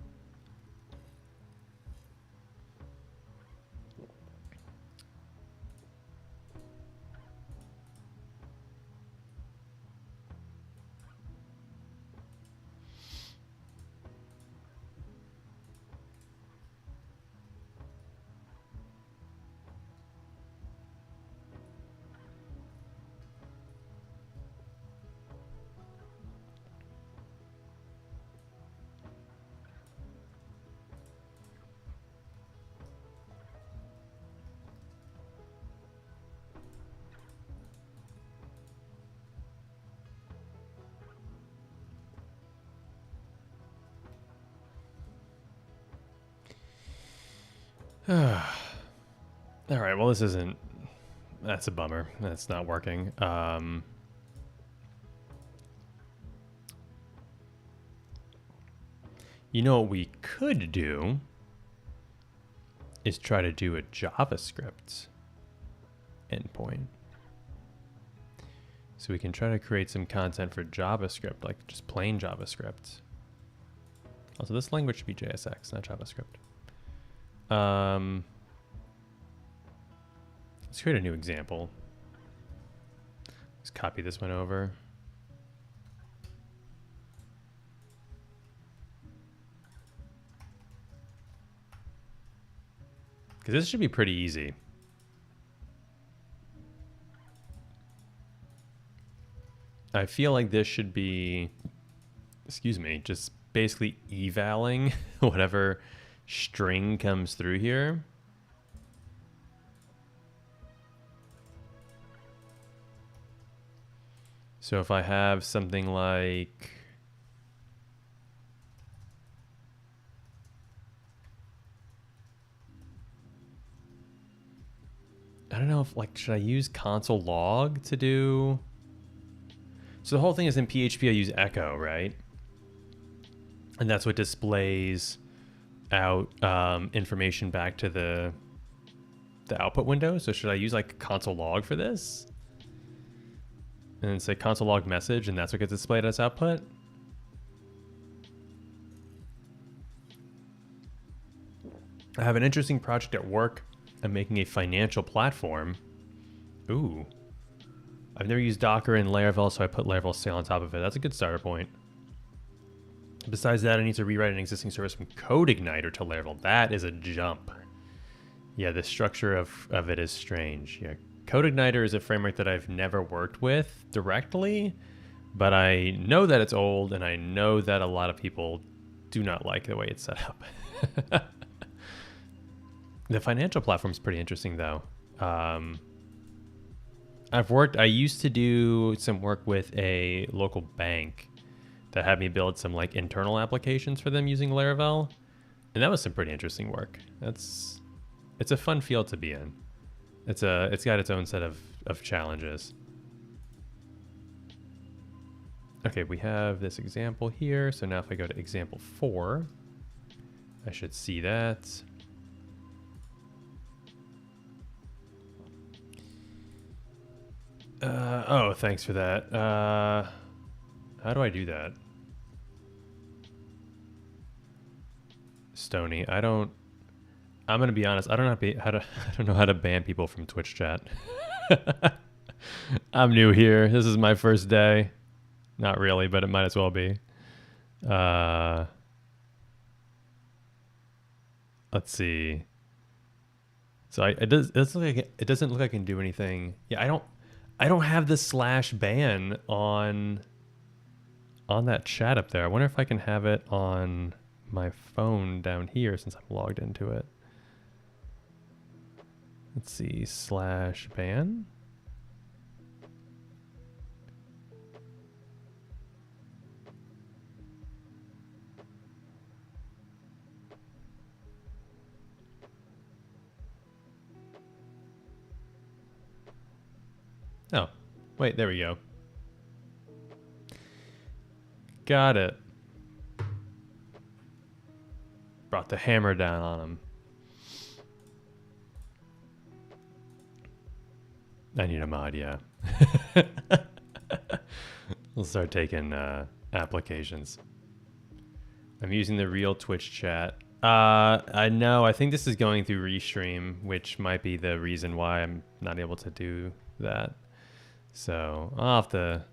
All right, well, that's a bummer. That's not working. You know what we could do is try to do a JavaScript endpoint. So we can try to create some content for JavaScript, like just plain JavaScript. Also, this language should be JSX, not JavaScript. Let's create a new example. Let's copy this one over. Because this should be pretty easy. I feel like this should be, excuse me, just basically evaling whatever string comes through here. So if I have something like, I don't know if like, should I use console log to do? So the whole thing is in PHP, I use echo, right? And that's what displays out information back to the output window. So should I use like console log for this? And then say console log message, and that's what gets displayed as output. I have an interesting project at work. I'm making a financial platform. Ooh. I've never used Docker and Laravel, so I put Laravel Sail on top of it. That's a good starter point. Besides that, I need to rewrite an existing service from CodeIgniter to Laravel. That is a jump. Yeah, the structure of it is strange. Yeah, CodeIgniter is a framework that I've never worked with directly, but I know that it's old, and I know that a lot of people do not like the way it's set up. The financial platform is pretty interesting, though. I used to do some work with a local bank that had me build some like internal applications for them using Laravel, and that was some pretty interesting work. It's a fun field to be in. It's got its own set of challenges. Okay, we have this example here. So now if I go to example 4, I should see that. Oh, thanks for that. How do I do that? Stony, I'm gonna be honest. I don't know how to ban people from Twitch chat. I'm new here. This is my first day. Not really, but it might as well be. Let's see. So it doesn't look like I can do anything. Yeah, I don't have the /ban on that chat up there. I wonder if I can have it on my phone down here since I'm logged into it. Let's see, /ban. Oh, wait, there we go. Got it. Brought the hammer down on him. I need a mod, yeah. We'll start taking applications. I'm using the real Twitch chat. I know, I think this is going through Restream, which might be the reason why I'm not able to do that. So I'll have to...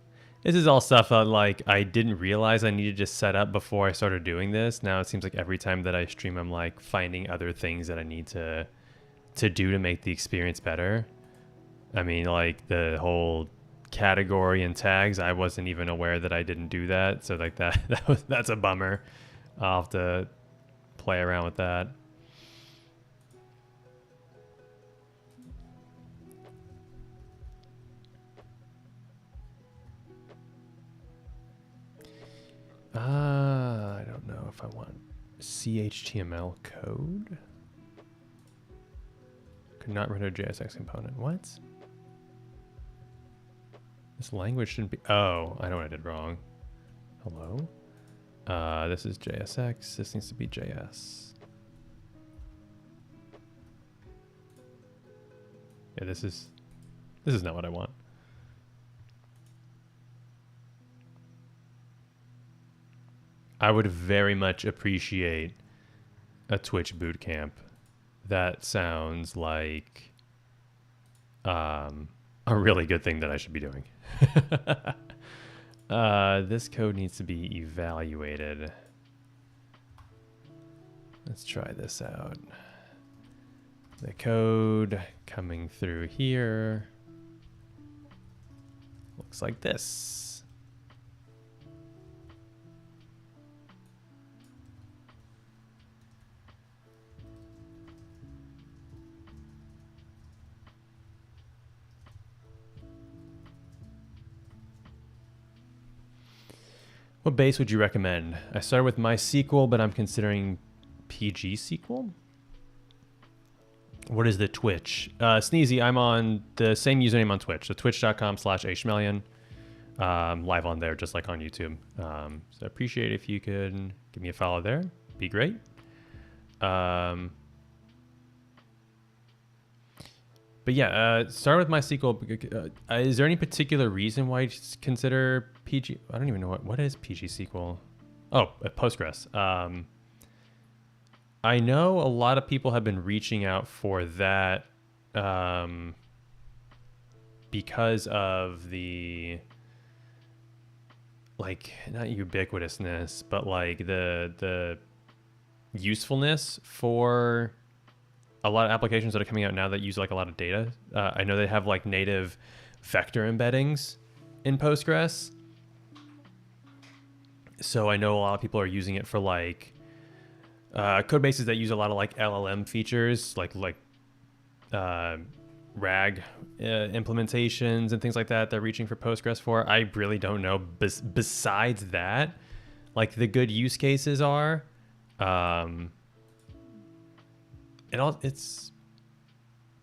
This is all stuff that like I didn't realize I needed to set up before I started doing this. Now it seems like every time that I stream, I'm like finding other things that I need to do to make the experience better. I mean, like the whole category and tags, I wasn't even aware that I didn't do that. So like that's a bummer. I'll have to play around with that. I don't know if I want CHTML code. Could not render JSX component. What? This language shouldn't be... Oh, I know what I did wrong. Hello? This is JSX. This needs to be JS. Yeah, this is not what I want. I would very much appreciate a Twitch bootcamp. That sounds like a really good thing that I should be doing. This code needs to be evaluated. Let's try this out. The code coming through here looks like this. What base would you recommend? I started with MySQL, but I'm considering PGSQL. What is the Twitch? Sneezy, I'm on the same username on Twitch, so twitch.com/hmelian. Live on there, just like on YouTube. So I appreciate if you could give me a follow there. Be great. But yeah, start with MySQL. Is there any particular reason why you consider PG? I don't even know what is PGSQL. Oh, Postgres. I know a lot of people have been reaching out for that because of the like not ubiquitousness, but like the usefulness for a lot of applications that are coming out now that use like a lot of data. I know they have like native vector embeddings in Postgres. So I know a lot of people are using it for like code bases that use a lot of like LLM features, like RAG implementations and things like that. They're reaching for Postgres for. I really don't know. Besides that, like the good use cases are, it's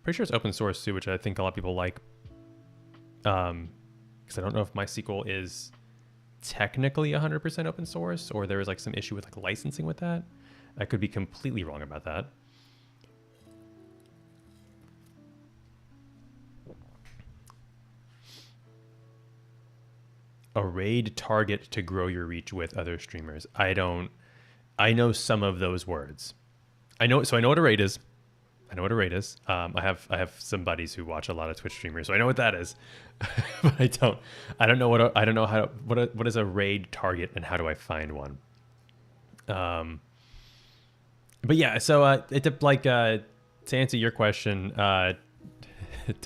pretty sure it's open source too, which I think a lot of people like. Because I don't know if MySQL is technically 100% open source, or there is like some issue with like licensing with that. I could be completely wrong about that. A raid target to grow your reach with other streamers. I know some of those words. I know what a raid is. I have some buddies who watch a lot of Twitch streamers, so I know what that is. But I don't know what is a raid target and how do I find one? But yeah, so to answer your question, to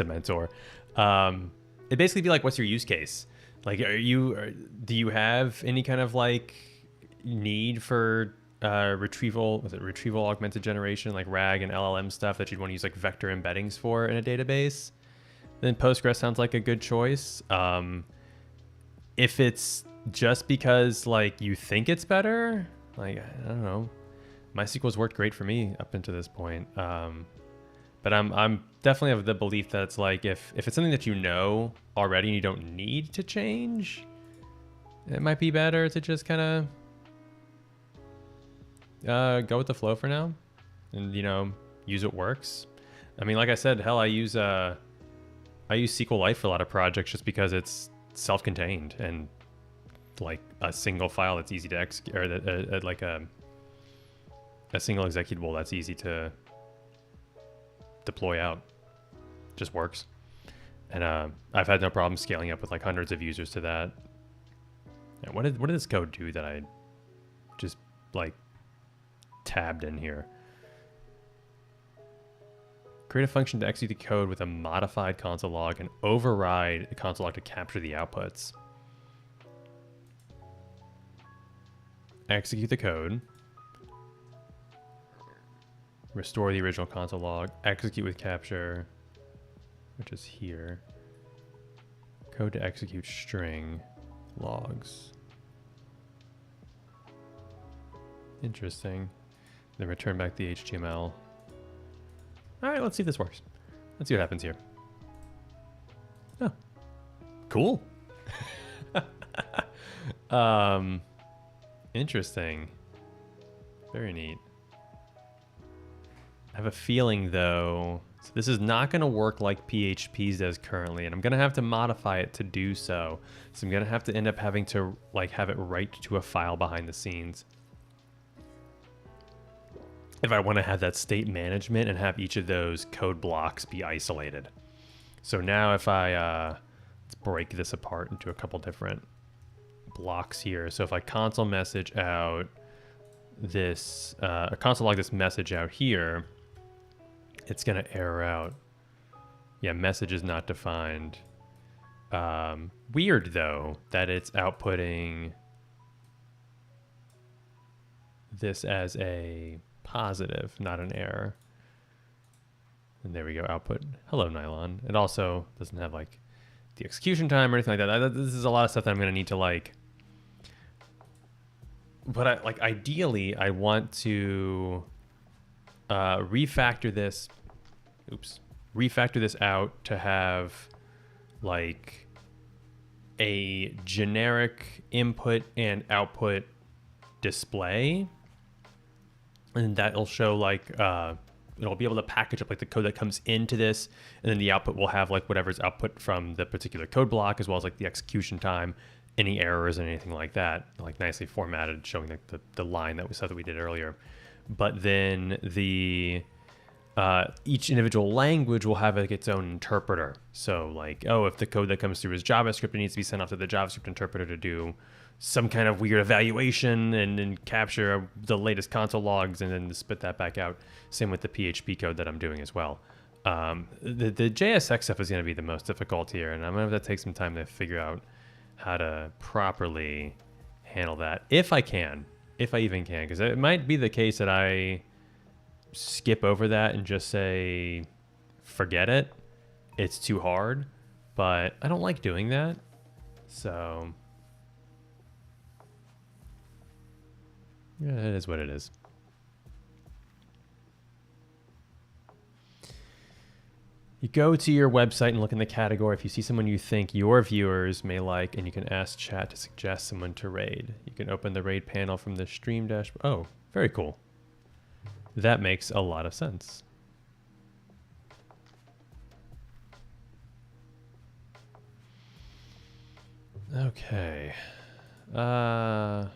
mentor, it basically be like, what's your use case? Like, do you have any kind of like need for retrieval augmented generation, like RAG and LLM stuff that you'd want to use like vector embeddings for in a database? Then Postgres sounds like a good choice. If it's just because like you think it's better, like, I don't know, MySQL's worked great for me up until this point. But I'm definitely of the belief that it's like if it's something that you know already and you don't need to change, it might be better to just kind of go with the flow for now, and use what works. I mean, like I said, hell, I use SQLite for a lot of projects just because it's self-contained and like a single file that's easy to execute, or like a single executable that's easy to deploy out. Just works. And I've had no problem scaling up with like hundreds of users to that. And what did this code do that I just like tabbed in here? Create a function to execute the code with a modified console log and override the console log to capture the outputs. Execute the code. Restore the original console log. Execute with capture, which is here. Code to execute string logs. Interesting. Then return back the HTML. All right, let's see if this works. Let's see what happens here. Oh, cool. Interesting. Very neat. I have a feeling though, so this is not going to work like PHP does currently, and I'm going to have to modify it to do so. So I'm going to have to end up having to like have it write to a file behind the scenes if I want to have that state management and have each of those code blocks be isolated. So now if I, let's break this apart into a couple different blocks here. So if I console message out this, console log this message out here, it's going to error out. Yeah, message is not defined. Weird though, that it's outputting this as a positive, not an error. And there we go, output hello nylon. It also doesn't have like the execution time or anything like that. This is a lot of stuff that I'm going to need to like but ideally I want to refactor this. Refactor this out to have like a generic input and output display, and that'll show like it'll be able to package up like the code that comes into this, and then the output will have like whatever's output from the particular code block, as well as like the execution time, any errors and anything like that, like nicely formatted, showing like the line that we saw that we did earlier. But then the each individual language will have like its own interpreter. So like, oh, if the code that comes through is JavaScript, it needs to be sent off to the JavaScript interpreter to do some kind of weird evaluation and then capture the latest console logs and then spit that back out. Same with the PHP code that I'm doing as well. The JSX stuff is going to be the most difficult here, and I'm going to have to take some time to figure out how to properly handle that, if I can, if I even can, because it might be the case that I skip over that and just say, forget it. It's too hard, but I don't like doing that. So yeah, it is what it is. You go to your website and look in the category. If you see someone you think your viewers may like, and you can ask chat to suggest someone to raid. You can open the raid panel from the stream dashboard. Oh, very cool. That makes a lot of sense. Okay. Yeah,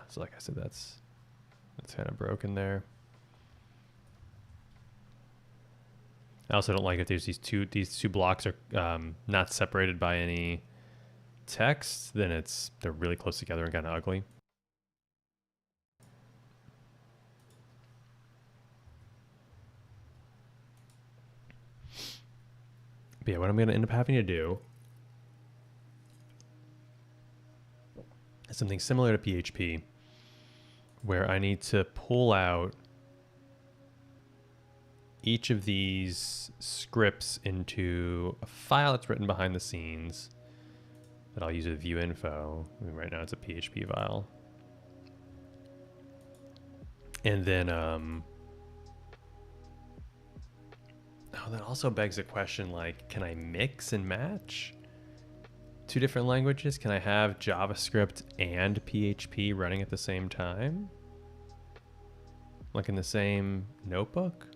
so like I said, that's kind of broken there. I also don't like if there's these two blocks are not separated by any text, then they're really close together and kind of ugly. But yeah, what I'm going to end up having to do is something similar to PHP, where I need to pull out each of these scripts into a file that's written behind the scenes that I'll use with view info. I mean, right now it's a PHP file. And then, that also begs a question like, can I mix and match two different languages? Can I have JavaScript and PHP running at the same time? Like in the same notebook?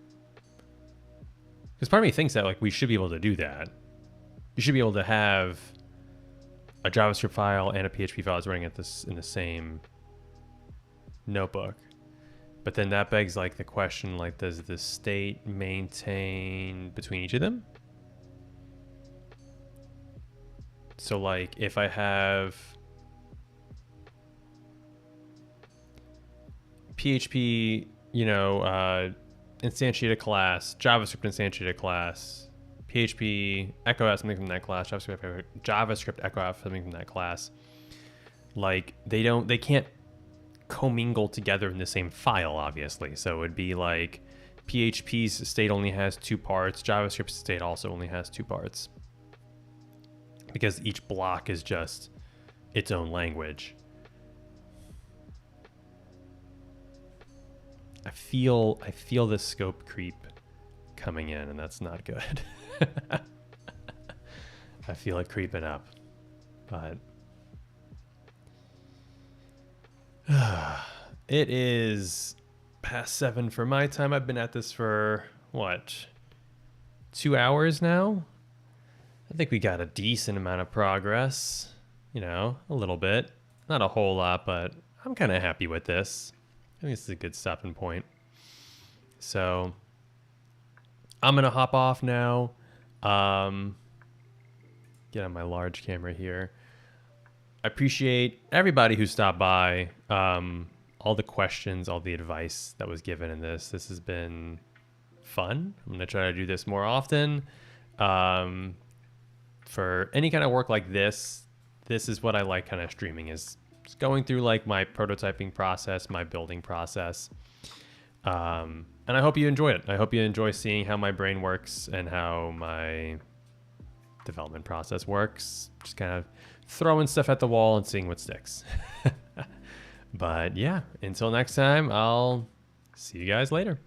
Because part of me thinks that like we should be able to do that. You should be able to have a JavaScript file and a PHP file that's running at this in the same notebook. But then that begs like the question, like, does the state maintain between each of them? So like if I have PHP, instantiate a class, JavaScript instantiate a class, PHP echo out something from that class, JavaScript echo out something from that class, like they can't commingle together in the same file, obviously. So it would be like PHP's state only has two parts, JavaScript's state also only has two parts, because each block is just its own language. I feel the scope creep coming in, and that's not good. I feel it creeping up, but it is past 7 for my time. I've been at this for what, 2 hours now? I think we got a decent amount of progress, a little bit, not a whole lot, but I'm kind of happy with this. I think this is a good stopping point. So I'm going to hop off now. Get on my large camera here. I appreciate everybody who stopped by, all the questions, all the advice that was given in this. This has been fun. I'm going to try to do this more often. For any kind of work like this is what I like kind of streaming, is just going through like my prototyping process, my building process. And I hope you enjoy it. I hope you enjoy seeing how my brain works and how my development process works. Just kind of throwing stuff at the wall and seeing what sticks. But yeah, until next time, I'll see you guys later.